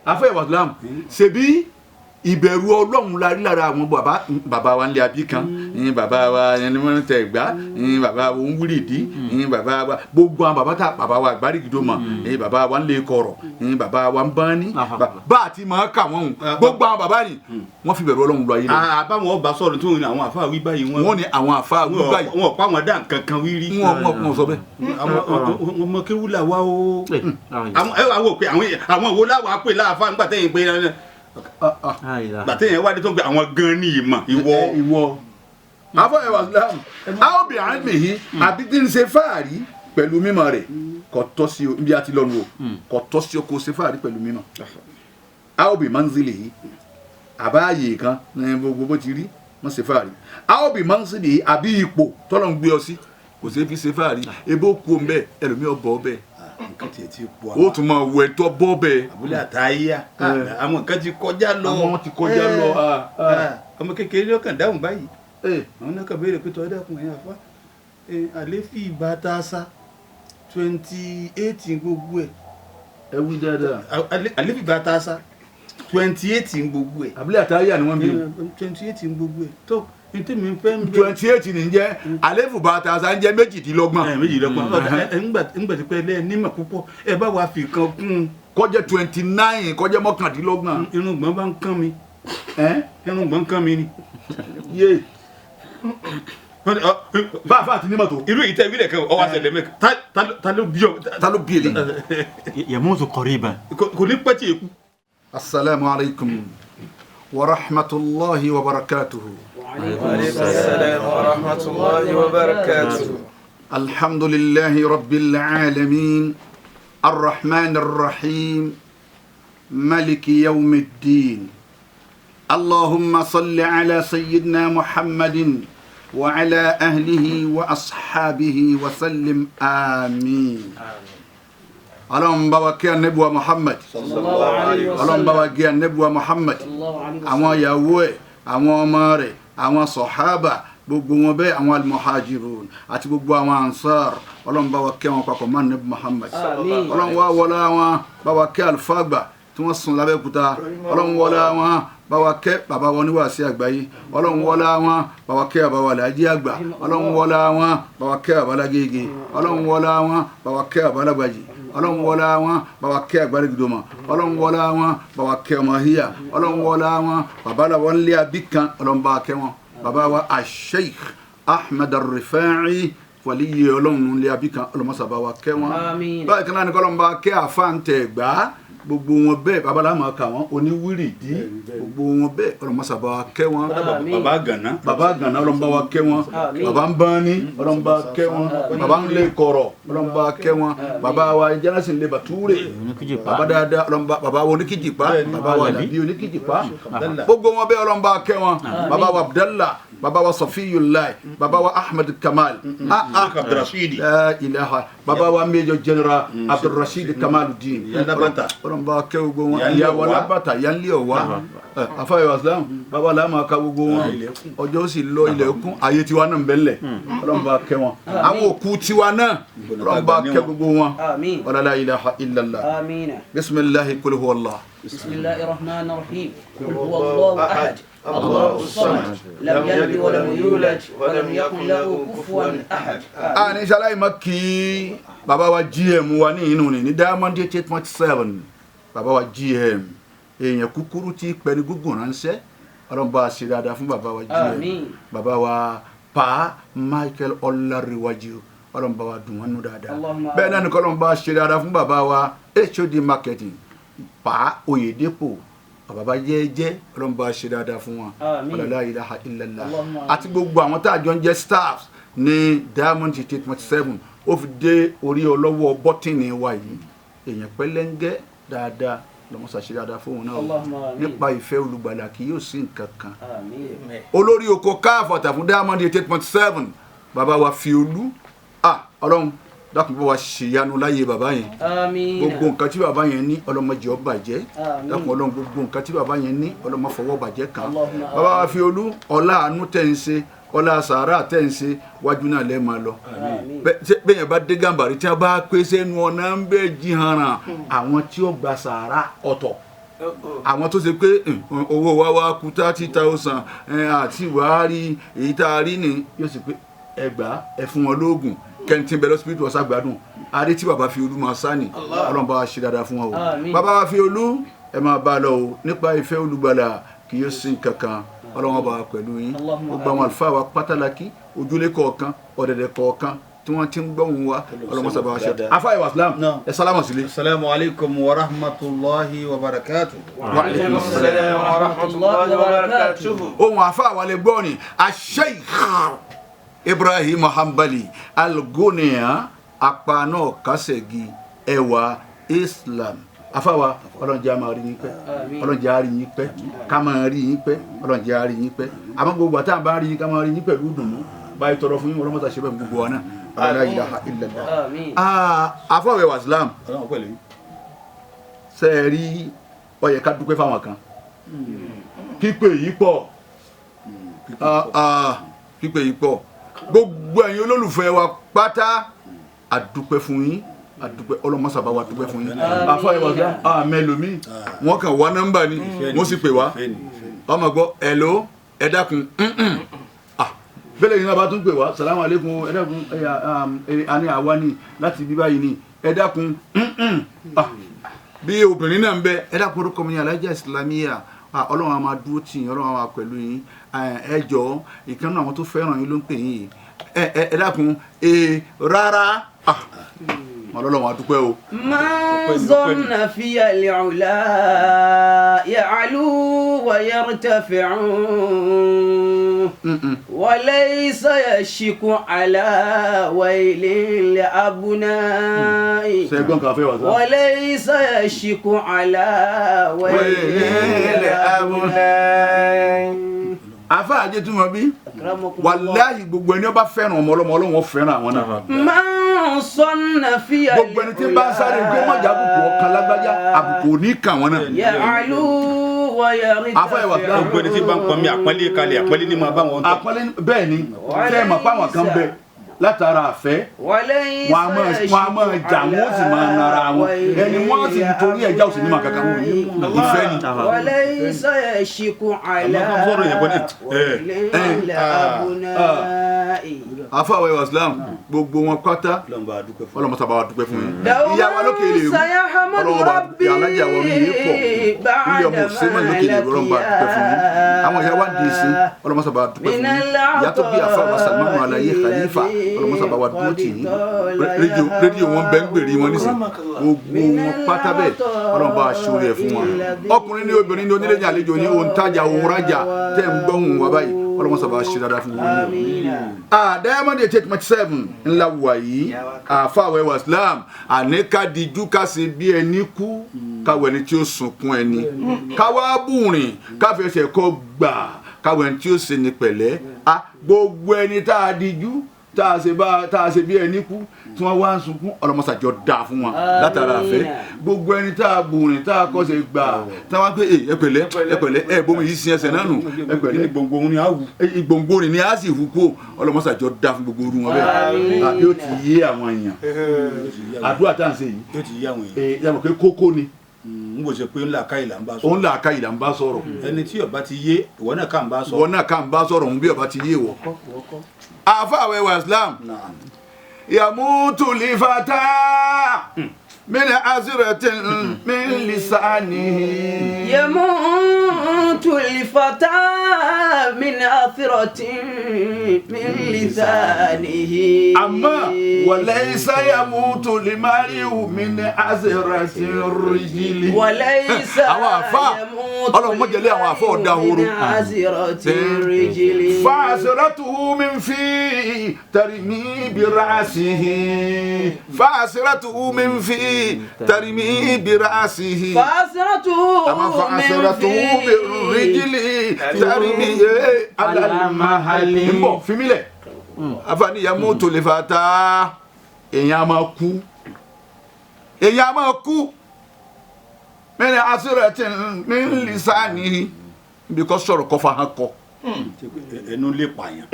afẹ́ wàsílám ṣebí ìbẹ̀rù Ọlọ́run la rí lára àwọn bàbá wa ńlẹ̀ abí kan bàbá wa ẹni wọ́n tẹ̀ gbá bàbá wa ń wúrìdí bàbá wa gbogbo àwọn bàbá wa àgbárígidó mọ̀ bàbá wa ń lè kọ̀rọ̀ bàbá wa ń bán ní bá àti máa kà wọ́n hùn gbogbo àwọn bàbá ni wọ́n fi bẹ̀rù Ọlọ́run lọ ayé lọ. àbáwọn ọba sọ̀rọ̀ tó ní àwọn àfáà wí báyìí wọ́n ní àwọn àfáà wí báyìí wọ́n pa àwọn dá nǹkan kan wí rí. wọ́n sọ bẹ́ẹ̀. àwọn ọmọ kéwú là wá o àwọn wo láwa pè láàfáà nígbà tẹ́yìn pé gbàtẹ́ yẹn wá dé tó ń gbé àwọn gan ní ìmọ̀ ìwọ. afọ ẹwà islam àwọn obìnrin mi yìí àbí tí ń ṣe fáàrí pẹ̀lú mímọ̀ rẹ̀ kò tọ́ sí o bí a ti lọ́nu o kò tọ́ sí o kò ṣe fáàrí pẹ̀lú mímọ̀. àwọn obìnrin máa ń zilè yìí àbáyé kan ní gbogbo bó ti rí wọ́n ṣe fáàrí. àwọn obìnrin máa ń zilè yìí àbí ipò tọ́lọ̀ ń gbé ọ sí kò ṣe fi ṣe fáàrí ebó kú ọmọ bẹ́ẹ̀ ẹlòmíràn bọ̀ ọ bẹ́ẹ̀ o tún máa wẹ̀ tọ́ bọ́ bẹ́ẹ̀. àbúlé àtàyà àwọn kan ti kọjá lọ. àwọn ti kọjá lọ. ọmọ kékeré ọkàn dáhùn báyìí. àwọn náà kàn béèrè pé tọ́ dákun ẹ̀yà fa àléfì bàtàṣà 28 gbogbo ẹ̀. ẹ wí dáadáa. àléfì bàtàṣà 28 gbogbo ẹ̀. àbúlé àtàyà ni wọ́n bí. 28 gbogbo ẹ̀ tó. 28 ní jẹ́ àléfù bàtà àṣà ń jẹ́ méjìdínlọ́gbọ̀n. ńgbà tí pẹ́ lẹ́ẹ̀ nímọ̀ púpọ̀ ẹ bá wa fi kan kún un. kọjá 29 kọjá mọ́kàndínlọ́gbọ̀n. irùngbọ̀n bá ń kán mi. irùngbọ̀n ń kán mi ni. yé báfa àti nímọ̀ tó. irú ìtẹ́ ìwílẹ̀ kan ọwọ́ àṣẹlẹ̀ mẹ́ka ta ló bí ọ. ta ló bí èlé. yamutu qariban. kò ní pẹ́ tí èkú. asalaamualeykum wa rahmatulahi wa barakatuhu. وعليكم السلام ورحمة الله وبركاته. الحمد لله رب العالمين الرحمن الرحيم ملك يوم الدين اللهم صل على سيدنا محمد وعلى أهله وأصحابه وسلم آمين. اللهم بارك يا نبي محمد اللهم بارك يا نبي محمد àwọn ìyàwó ẹ̀ àwọn ọmọ rẹ̀ àwọn sọ̀hábà gbogbo wọn bẹ́ẹ̀ àwọn almuhajirun àti gbogbo àwọn ansar ọlọ́run bá wa kẹ́ wọn papọ̀ mọ́ Ànábì Muhammad ọlọ́run wá wọlé wọn bá wa kẹ́ alfagba tí wọ́n sùn lábẹ́kúta ọlọ́run wọlé wọn bá wa kẹ́ bàbá wọn níwàásí àgbáyé ọlọ́run wọlé wọn bá wa kẹ́ bàbá wa làájí àgbà ọlọ́run wọlé wọn bá wa kẹ́ bàbá lágége ọlọ́run wọlé wọn bá wa kẹ́ bàbá lágbàjì ọlọ́run wọlá wọn bá wa kẹ́ àgbárígidoma ọlọ́run wọlá wọn bá wa kẹ́ ọmọ híyà ọlọ́run wọlá wọn bàbá la wọn lé abí kan ọlọ́run bá wa kẹ́ wọn bàbá wa Sheikh Ahmed Ar-Rifa'i wàlíyé ọlọ́run lé abí kan ọlọ́mọsà bá wa kẹ́ wọn báyìí kan náà ní kọ́lọ́run bá wa kẹ́ àfáǹtẹ̀ gbá gbogbo wọn bẹ́ẹ̀ babalá máa kà wọ́n oníwírìdí gbogbo wọn bẹ́ẹ̀ ọlọ́mọsà bá wa kẹ́ wọn bàbá gànà ọlọ́mọba wa kẹ́ wọn bàbá ń bání ọlọ́mọba kẹ́ wọn bàbá ń lé kọ̀rọ̀ ọlọ́mọba kẹ́ wọn bàbá wa jẹ́nàsìn lé bàtúrè bàbá dáadáa ọlọ́mọba bàbá wa oníkìjìpá bàbá wa dàbí oníkìjìpá gbogbo wọn bẹ́ẹ̀ ọlọ́mọba kẹ́ wọn bàbá wa Abdallah baba wa Safiyullah baba wa Ahmed Kamal la ilaha baba wa Major General Abdulrasheed Kamaluddin ọlọ́run bá kẹ́ gbogbo wọn ìyàwó alábàtà yanlé ọ̀wá afáyọ̀ islam baba la máa ka gbogbo wọn ọjọ́ sì lọ ilẹ̀ kún ayé tiwa náà ń bẹ́lẹ̀ ọlọ́run bá kẹ́ wọn àwọn òkú tiwa náà ọlọ́run bá kẹ́ gbogbo wọn wala la ilaha illallah bisimilahi kul huwa Allah. bisimilahi rahman rahim kul huwa Allahu ahad الله الصمد لم يلد ولم يولد ولم يكن له كفوا احد. ní ṣaláì má kí bàbá wa GM wa ní inú ni ní Diamond 88.7 bàbá wa GM èèyàn kúkúrú tí pẹ̀lú gúngùn ránṣẹ́ ọlọ́run bá ṣe dáadáa fún bàbá wa GM bàbá wa Pa Michael Ọlárẹ̀wájú ọlọ́run bá wa dùn wọ́n nú dáadáa bẹ́ẹ̀ náà ni kọ́lọ́run bá ṣe dáadáa fún bàbá wa HOD marketing Pa Oyèdépò bàbá jẹ́jẹ́ ọlọ́run bá ṣe dáadáa fún wọn la ilaha illallah àti gbogbo àwọn tá a jọ ń jẹ́ staffs ní Diamond 88.7 ó fi dé orí ọlọ́wọ́ bọ́tìnì wa yìí èèyàn pẹ́lẹ́ńgẹ́ dáadáa lọ́mọ́sá ṣe dáadáa fún wọn náà nípa ìfẹ́ olùgbàlà kì yóò sí nǹkan kan olórí oko káàfọ̀tà fún Diamond 88.7 bàbá wa fi olú ọlọ́run dákun bá wa ṣèyanu láyé bàbá yẹn gbogbo nǹkan tí bàbá yẹn ní ọlọ́mọdé ó bàjẹ́ dákun ọlọ́run gbogbo nǹkan tí bàbá yẹn ní ọlọ́mọ fọwọ́ bàjẹ́ kan bàbá wa fi olú ọlá àánú tẹ̀ ń ṣe ọlá sàárà tẹ̀ ń ṣe wájú náà lẹ́ẹ̀ máa lọ bẹ́ẹ̀ yẹn bá dé gàmbàrí tí wọ́n bá pé sẹ́nu ọ̀nà ń bẹ́ẹ̀ jí hànà àwọn tí ó gba sàárà ọ̀tọ̀ àwọn tó ṣe pé owó wa wá kú 30,000 àti wàhálì èyí tá a rí ni yóò sì pé ẹgbàá ẹ fún wọn lóògùn kẹ́ntì bẹ̀rẹ̀ hospital ọ̀sá gbádùn adé tí bàbá fi olú máa sá ni ọlọ́run bá wa ṣe dáadáa fún wọn o bàbá wa fi olú ẹ máa bá a lọ o nípa ìfẹ́ olùgbàlà kì yóò sin kankan ọlọ́run bá wa pẹ̀lú yín gbogbo àwọn àlùfáà wa pátálákì ojúlé kọ̀ọ̀kan ọ̀dẹ̀dẹ̀ kọ̀ọ̀kan tí wọ́n ti ń gbọ́hùn wa ọlọ́run sábà wa ṣe afáyé wa islam ẹ sálámù sílé. Assalamu alaikum wa rahmatullahi wa barakatuh. Wa alaikum Assalamu wa rahmatullahi wa barakatuh. ohun àfáà wa lè gbọ́ ni Sheikh Ibrahim Hanbali Al-Goniya apana kasegi ẹwà Islam afawa ọlọ́njẹ́ a máa rí yín pẹ́ ọlọ́njẹ́ a rí yín pẹ́ ká máa rí yín pẹ́ ọlọ́njẹ́ a rí yín pẹ́ àmọ́ gbogbo àti àbá rí yín ká máa rí yín pẹ̀lú ìdùnnú báyìí tọrọ fún yín ọlọ́mọta ṣe bẹ́ẹ̀ gbogbo wa náà la ilaha illallah afọwẹ́ wa Islam sẹ́ẹ̀rí ó yẹ ká dúpẹ́ fáwọn kan pípé yìí pọ̀ pípé yìí pọ̀ gbogbo ẹ̀yin olólùfẹ́ wa pátá àdúpẹ́ fún yín àdúpẹ́ ọlọ́mọsàbá wa dúpẹ́ fún yín àfọwọ́ wa mẹ́lòmí wọ́n kàn wá nọ́mbà ni wọ́n sì pè wá ọmọ gbọ́ hello ẹ dákun bẹ́lẹ̀ yìí náà bá tún pè wá salamu alaikum ẹ dákun àní àwa ni láti bí báyìí ni ẹ dákun bí obìnrin náà ń bẹ ẹ dákun orúkọ mi ní alájà islamiyya ọlọ́run a máa dúró tì yín ọlọ́run a máa pẹ̀lú yín ẹ jọ ìkànnì àwọn tó fẹ́ràn yín ló ń pè yín ẹ dákun rárá ọlọ́run a dúpẹ́ o. man zanna fiya al-ula ya'lu wa yartafi'u wa laysa yashku ala waylin li abna'i wa laysa yashku ala waylin li abna'i. afa ajé túmọ̀ bí wàláhì gbogbo ẹni ó bá fẹ́ràn ọmọ ọlọ́mọ ọlọ́run fẹ́ràn àwọn náà. man zanna fiya al-ula gbogbo ẹni tí bá ń sáré gbé mọ̀jà àbùkù ọ̀kan lágbájá àbùkù ò ní kàn wọ́n náà. ya'lu wa yartafi'u. afa ìwà sílámù gbogbo ẹni tí bá ń pọn mi àpọ́nlé kalẹ̀ àpọ́nlé ní máa bá wọn tọ́. àpọ́nlé bẹ́ẹ̀ ni fẹ́ẹ̀ mọ̀ páwọn kan bẹ látara àfẹ́ wọn a máa jà wọn sì máa nara wọn ẹni wọn sì nítorí ẹja òsì ní ma kankan ìfẹ́ ni. walaysa yashku ala waylin abna'i. afa ìwà sílámù gbogbo wọn pátá ọlọmọta bá wa dúpẹ́ fún yín. ìyá wa lókè ilé ìlú ọlọ́wọ́ bá alájà wọn ní ilé pọ̀ ilé ọmọ òsèmọ̀ lókè ilé ìlú ọlọ́mọba dúpẹ́ fún yín. àwọn ìyá wa dì í sí ọlọmọta bá wa dúpẹ́ fún yín. ìyá tó bí afa wa Salmanu Alaye Khalifa ọlọmọta bá wa dúró tì yín. rédíò wọn bẹ ń gbèrè wọn nísìn gbogbo wọn pátá bẹ́ẹ̀ ọlọ́mọ bá aṣọ rẹ̀ fún wọn. ọkùnrin ní obìnrin ní onílé ní àlejò ní òǹtajà òǹrajà tẹ̀ ń gbọ́hùn wa báyìí ọlọ́mọta bá aṣọ dáadáa fún wọn. Diamond 8.7 ńlá wà yìí àfàwẹ̀ wa Islam àníkà díjú ká ṣe bí ẹni kú káwọ ẹni tí ó sunkún ẹni káwá bùrìn káfẹsẹ̀ kọ gbà káwọ ẹni tí ó ṣe ní pẹ̀lẹ́ gbogbo ẹni tá a díjú tá a ṣe bí ẹni kú tí wọ́n wá ń sunkún ọlọ́mọsàjọ dá fún wọn látara àfẹ́ gbogbo ẹni tá a bùrìn tá a kọ́ ṣe gbà tá a wá pé ẹ pẹ̀lẹ́ bómi yìí sin ẹsẹ̀ náà nù ẹ pẹ̀lẹ́ ìgbòǹgbò ni a sì hù kó ọlọ́mọsàjọ dá fún gbogbo orú wọn bẹ́ẹ̀ yóò ti yé àwọn èèyàn àdúrà tá à ń ṣe yìí yóò ti yé àwọn èèyàn yàtọ̀ pé kókó ni n kò ṣe pé ńlá ká ìlà ń bá sọ̀rọ̀. òun là ká ìlà ń bá sọ̀rọ̀. ẹni tí ọba ti yé ìwọ náà ká ń bá sọ̀rọ̀. ìwọ náà ká ń bá sọ̀rọ̀ òun bí ọba ti yé wọ. àfàwẹ̀ wa Islam yamutu lifata min azratin min lisanihi. yamutu lifata min azratin min lisanihi. amma walaysa yamutu limariu min azratin rijili. walaysa àwọn àfà ọlọ́run mọ̀jẹ̀lé àwọn àfà ọ̀dà horo. min azratin rijili. fa'asratuhu min fi tarmi birasihi. fa'asratuhu min fi tarmi birasihi. fa'asratuhu birrijili tarmi alalmahali. n bọ̀ fimilẹ̀ afani yamutu lifata èèyàn máa kú mẹ́rin asiratin min lisanihi bí kò sọ̀rọ̀ kọfà hàn kọ. ẹnu lè pààyàn.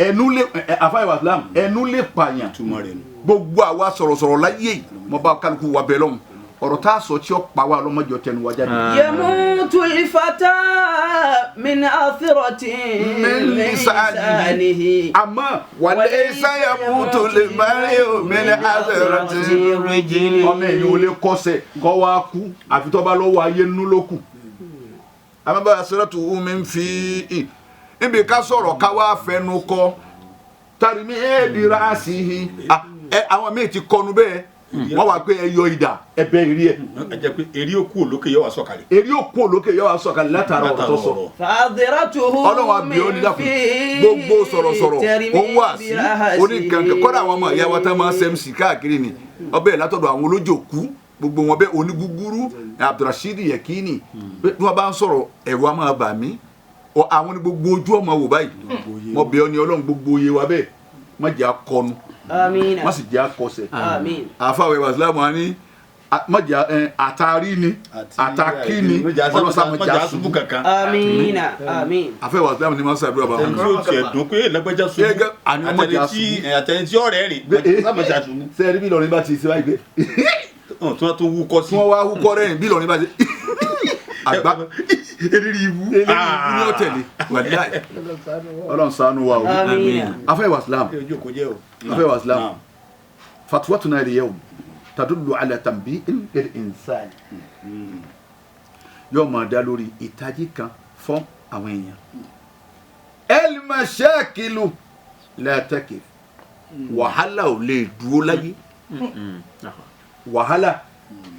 àfáà wa Islam ẹnu lè pààyàn. túmọ̀ rẹ̀ nù. gbogbo àwa sọ̀rọ̀sọ̀rọ̀ láyé mo bá kálukú wa bẹ̀ lọ́hùn ọ̀rọ̀ tá a sọ tí ó pa wá lọ́mọdé tẹnu wá jáde. yamutu al-fata min athiratin min lisanihi. àmọ́ walaysa yamutu al-mar'u min athiratin rijli. ọmọ ẹ̀yìn ò lè kọsẹ̀ kọ́ wá kú àfi tó bá lọ́wọ́ ayé nínú ló kù. àmọ́ bá a sọ̀rọ̀ tó wú mi ń fi ibi ká sọ̀rọ̀ ká wá fẹnu kọ tarimi bi ra'sihi. àwọn míì ti kọnu bẹ́ẹ̀ wọ́n wá pé ẹ yọ idà ẹ bẹ́ ìrí ẹ̀. ẹ jẹ́ pé èrè òkú olókè yọ wá sọ̀kalẹ̀. èrè òkú olókè yọ wá sọ̀kalẹ̀ látara ọ̀rọ̀ tó sọ. ọlọ́run àbí onídàkùn gbogbo sọ̀rọ̀sọ̀rọ̀ ó wà sí oníkankan kọ́dà àwọn ọmọ ìyá wa tá máa ń sẹ́mùsì káàkiri ni ọbẹ̀ látọ̀dọ̀ àwọn olójòkú gbogbo wọn bẹ́ẹ̀ onígúgúrú Abdulrasheed Yekini bí wọ́n bá ń sọ̀rọ̀ ẹ̀rù á máa bà mí àwọn ní gbogbo ojú ọmọ wò báyìí mo bẹ̀ ọ́ ní ọlọ́run gbogbo oyè wa bẹ́ẹ̀ má jẹ́ akọnu má sì jẹ́ akọsẹ̀ àfàwẹ̀ wàsílámù wa ní má jẹ́ àtàrí ni àtàkí ni ọlọ́sà má jẹ́ àṣubú kankan. àfẹ́ wàsílámù ni wọ́n ṣàdúrà bá wọn. ẹni tí ó tiẹ̀ dùn pé lágbájá ṣubú àtẹni tí ọ̀rẹ́ rìn sábàjá ṣubú. sẹ́ẹ̀rí bí Ìlọrin bá ti ṣe báyìí pé. tí wọ́n tún wúkọ́ sí. tí wọ́n wá wúkọ́ rẹ́rìn bí Ìlọrin bá ṣe. àgbà eriri ibu ní ọ̀tẹ̀lẹ̀ wàláì Ọlọ́run ṣàánú wa o. afẹ́ wàsílámù afẹ́ wàsílámù fatwatuna al-yawm tadullu ala tanbihin lil-insan yóò máa dá lórí ìtají kan fún àwọn èèyàn. al-mashakilu la takif wàhálà ò lè dúró láyé wàhálà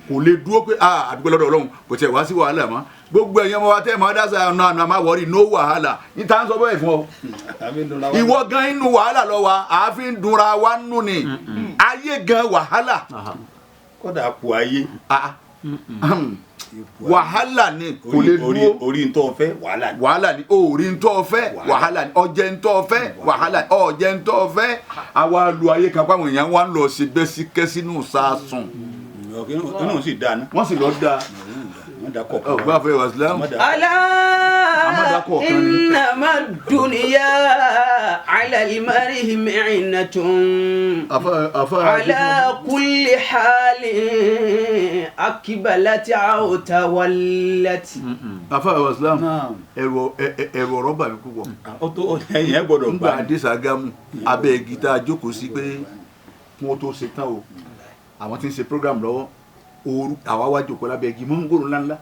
kò lè dúró pé àdúgbò lọ́dọ̀ Ọlọ́run kò tẹ̀ wá sí wàhálà mọ́ gbogbo ẹ̀yàn ọmọ wa tẹ́ máa dáṣà ọ̀nà àná máa wọ̀rí no wàhálà níta ń sọ bẹ́ẹ̀ fún ọ. ìwọ gan inú wàhálà lọ wa àáfin dunra wa nù ni ayé gan wàhálà. kódà àpò ayé. wàhálà ni kò lè dúró. orí ń tọ́ fẹ́ wàhálà ni. wàhálà ni orí ń tọ́ fẹ́ wàhálà ni ọjẹ́ ń tọ́ fẹ́ wàhálà ni ọjẹ́ ń tọ́ fẹ́ àwa lu ayé kan pàwọn èèyàn wa ń lọ sí bẹ́sí kẹ́sínú sásùn. inú sì dáa ná. wọ́n sì lọ dáa. ọgbà fẹ́ wàsílámù. alá innama dunya ala al-mar'i mi'natun ala kulli halin akbalat aw tawallat. afa wàsílámù ẹ̀rọ ọ̀rọ̀ bà mí púpọ̀. ẹ̀yìn ẹ̀ gbọ́dọ̀ nígbà adésàgámù abẹ́ gita jókòó sí pé wọ́n tó ṣe tán o àwọn tí ń ṣe program lọ́wọ́ ooru àwa wá jókòó lábẹ́ igi mọ́ngòrò ńláńlá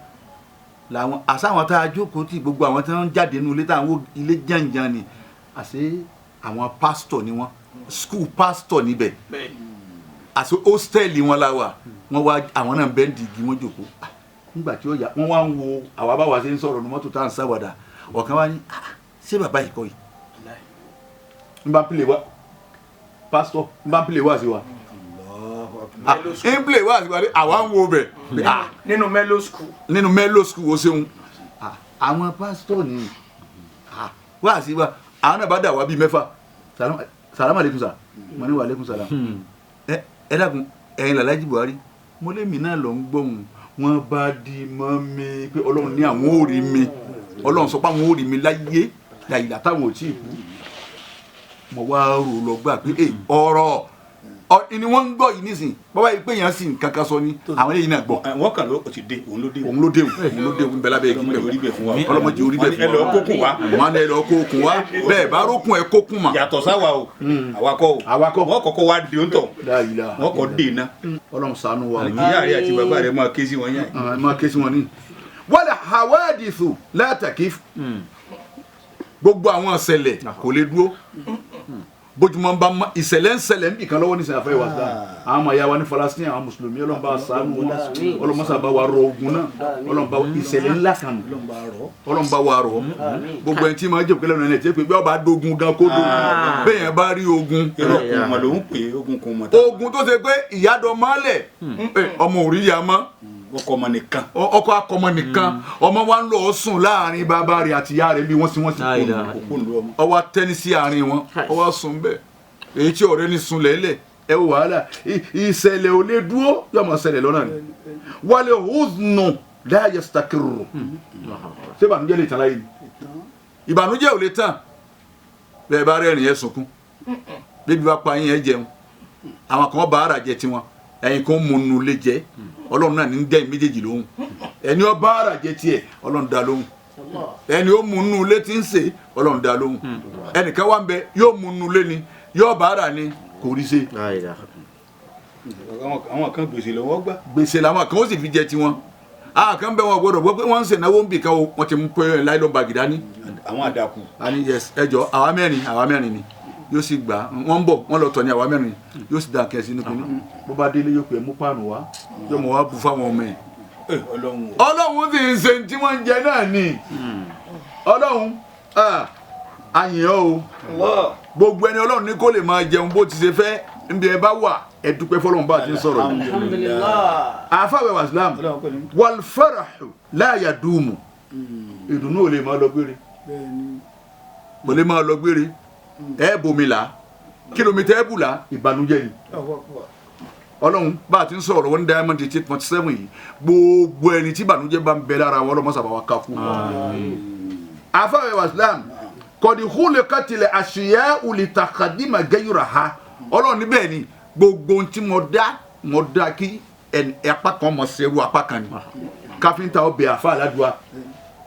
làwọn àsáwọn tá a jókòó tí gbogbo àwọn tí wọ́n ń jáde nínú ilé táwọn ilé jàǹjàǹ ni àṣé àwọn pásítọ̀ ni wọ́n school pásítọ̀ níbẹ̀ àṣé hóstẹ́ẹ̀lì wọn la wà wọ́n wá àwọn náà bẹ́ẹ̀ ń di igi wọ́n jókòó nígbà tí ó yá wọ́n wá ń wo àwa báwa ṣe ń sọ̀rọ̀ ní mọ́tò tá à ń sáwàdà ọ̀kan wá ní ṣé bàbá yìí kọ́ yìí n bá pìlẹ̀ wá pásítọ̀ n bá pìlẹ̀ wá sí wa n play wá sí wa ní àwa ń wo bẹ̀. nínú mellow school. nínú mellow school o ṣeun àwọn pásítọ̀ ni wá sí wa àwọn náà bá dà wá bíi mẹ́fà salamu aleykum sa mo ní wa aleykum salam ẹ dákun ẹ̀yin làlájì Buhari mo lé mi náà lọ ń gbóhùn wọn bá di mọ́ mi pé Ọlọ́run ní àwọn ò rí mi Ọlọ́run sọ pé àwọn ò rí mi láyé yàyìlá táwọn ò tí ì kú mo wá rò lọ gbà pé ọ̀rọ̀ ni wọ́n ń gbọ́ yìí nísìn bàbá yìí pé yẹn sì ń kankan sọ ní àwọn eléyìí náà gbọ́. wọ́n kàn ló ti dé òun ló dé òun bẹ́ẹ̀ lábẹ́ igi bẹ́ẹ̀ ọlọ́mọdé orí bẹ́ẹ̀ ẹ lọ kókun wa wọn ẹ lọ kókun wa bẹ́ẹ̀ bá rókun ẹ kókun ma. yàtọ̀ sáwa o awakọ̀ wọ́n kọ́kọ́ wá di oúntọ̀ wọ́n kọ́ dé iná. Ọlọ́run ṣàánú wa. ìyá rẹ àti bàbá rẹ máa ké sí wọn yẹn. máa ké sí wọn ní. wal hawadithu la takif gbogbo àwọn ìṣẹ̀lẹ̀ kò lè dúró bójúmọ́ bá ma ìṣẹ̀lẹ̀ ń ṣẹlẹ̀ níbi kan lọ́wọ́ nísìnyí àfẹ́ wa sí àwọn ọmọ ìyá wa ní Palestine àwọn mùsùlùmí Ọlọ́run bá ṣàánú wọn Ọlọ́run mọ́sá bá wa rọ ogun náà Ọlọ́run bá ìṣẹ̀lẹ̀ ńlá kan Ọlọ́run bá wa rọ gbogbo ẹni tí ma jẹ́ òkèlè náà ẹ̀ tí pé bí wọ́n bá dógun gan kó dógun bẹ́ẹ̀ yẹn bá rí ogun. ìrọ̀kùn ló ń pè ogun kò mọ̀. ogun tó ṣe pé ìyádọ́ mọ́lẹ̀ ọmọ òríyá mọ́ ọkọ akọmọ nìkan ọmọ wa ń lọ sùn láàrin bàbá rẹ̀ àti ìyá rẹ̀ bí wọ́n sì kú ọwọ́ tẹnisí àárín wọn ọwọ́ sùn bẹ́ẹ̀ èyí tí ọ̀rẹ́ ní sun lẹ́lẹ̀ ẹ wò wàhálà ìṣẹ̀lẹ̀ ò lè dúró yóò máa ṣẹlẹ̀ lọ́nà ni wálé húznù láàyè stakirù ṣé ìbànújẹ́ lè tán láyé ni ìbànújẹ́ ò lè tán bẹ́ẹ̀ bá rẹ́rìn ẹ̀ sunkún bébí bá pa yín ẹ̀ jẹun àwọn kan bá ara jẹ tiwọn ẹ̀yin kan múnú lé jẹ Ọlọ́run náà ní dẹ́ méjèèjì lóhùn ẹni ó bá ara jẹ tiẹ̀ Ọlọ́run dá lóhùn ẹni ó mú nínú ilé tí ń ṣe Ọlọ́run dá lóhùn ẹnìkan wá ń bẹ yóò mú nínú ilé ni yóò bá ara ni kò rí ṣe. àwọn kan gbèsè lọ́wọ́ gbà. gbèsè làwọn kan ó sì fi jẹ tiwọn àwọn kan bẹ wọn gbọ́dọ̀ gbọ́ pé wọ́n ń ṣènáwó ń bì kan o wọ́n ti mú pé láìlọ́ bàgì dání. àwọn àdàkù. àní yes ẹjọ àwa mẹ́rin ni yóò sì gbà wọ́n ń bọ̀ wọ́n lọ tọ̀ ní àwa mẹ́rin yóò sì dà kẹ́sì inú kínní bó bá délé yóò pè é mú páànù wá yóò mọ̀ wá bu fáwọn ọmọ ẹ̀. Ọlọ́run sì ń ṣe tí wọ́n ń jẹ náà ni Ọlọ́run àyìn ọ́ o gbogbo ẹni Ọlọ́run ní kó lè máa jẹun bó ti ṣe fẹ́ níbi ẹ bá wà ẹ dúpẹ́ fọlọ́run bá ti ń sọ̀rọ̀ ni. àfàwẹ̀ wàsílám wal farahu la yadumu ìdùnnú ò lè máa lọ gbére kò lè máa lọ gbére ẹ bomi la kìlómítà ẹ bù la ìbànújẹ́ ni. Ọlọ́run bá a ti ń sọ̀rọ̀ wọn ní Diamond 8.7 yìí gbogbo ẹni tí ìbànújẹ́ bá ń bẹ lára wọn Ọlọ́run sábà wà ká fún wọn. àfàwẹ̀ wàsílám kọ̀dí húlẹ̀ kàtìlẹ̀ àṣìyẹ́ olùtàkàdìmà gẹ́yìrà ha Ọlọ́run níbẹ̀ ni gbogbo ohun tí mo dá kí apá kan mọ̀ sẹ́rù apá kan ni káfíńtà ó bẹ àfa aládùá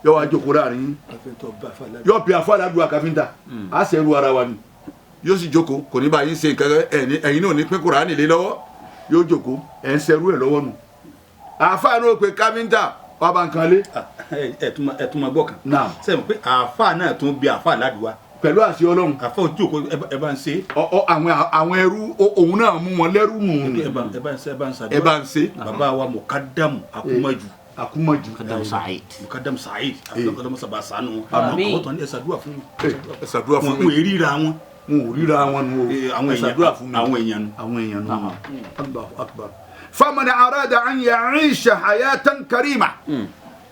yọ wá jókòó láàrin yọ bẹ àfa aládùá káfíńtà á sẹ́rù ara wa ni yóò sì jókòó kò ní bá yín ṣe nǹkan ẹ̀yin náà ní pín Kùránì lé lọ́wọ́ yóò jókòó ẹ̀ ń sẹ́rù ẹ̀ lọ́wọ́ nù àfa náà pé káfíńtà wà bá nǹkan lé. ẹ tún máa gbọ́ kan sẹ́yìn pé àfa náà tún bí àfa aládùá pẹ̀lú àṣẹ Ọlọ́run. àfa ojú òkú ẹ bá ń ṣe. àwọn ẹrú òun náà mú wọn lẹ́rú nù. ẹ bá ń ṣe. bàbá wa Mukadamu Akumaju. Mukadamu Said. ọlọmọ sábà sànù. àwọn tó ní ẹsàdúrà fún mi. ẹsàdúrà fún mi. wọn ò ríra wọn. wọn ò ríra wọn nù. ẹsàdúrà fún mi. àwọn èèyàn nù. Allahu akbar. faman arada an ya'isha hayatan karima.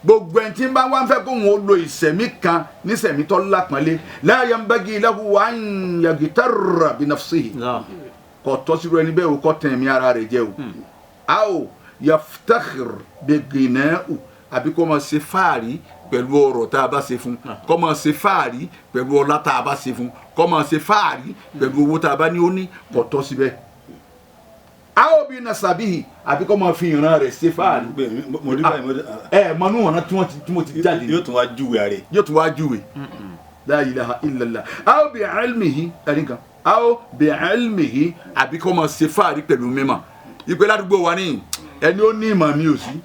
gbogbo ẹni tí ń bá wá ń fẹ́ kó wọn lo ìsẹ̀mí kan ní ìsẹ̀mí tó lápọ̀nlé la yanbaghi lahu an yaghtarra bi nafsihi kò tọ́ sí ẹni bẹ́ẹ̀ o kò tẹ̀ mí ara rẹ̀ jẹ́ o aw yaftakhir bi ghina'u àbí kó máa ṣe fáàrí pẹ̀lú ọrọ̀ tá a bá ṣe fún kó máa ṣe fáàrí pẹ̀lú ọlá tá a bá ṣe fún kó máa ṣe fáàrí pẹ̀lú owó tá a bá ní ó ní kò tọ́ síbẹ̀ awo bi nasabihi àbí kọ́ máa fi ìran rẹ̀ ṣe fáàrí. mọ̀nú ọ̀nà tí mo ti jáde. yóò tún wá júwe rẹ̀. yóò tún wá júwe. la ilaha illallah. awo bi ilmihi ẹnìkan awo bi ilmihi àbí kọ́ máa ṣe fáàrí pẹ̀lú mímọ̀. ìpè ládùúgbò wa ní ẹni ó ní ìmọ̀ mi ò sí.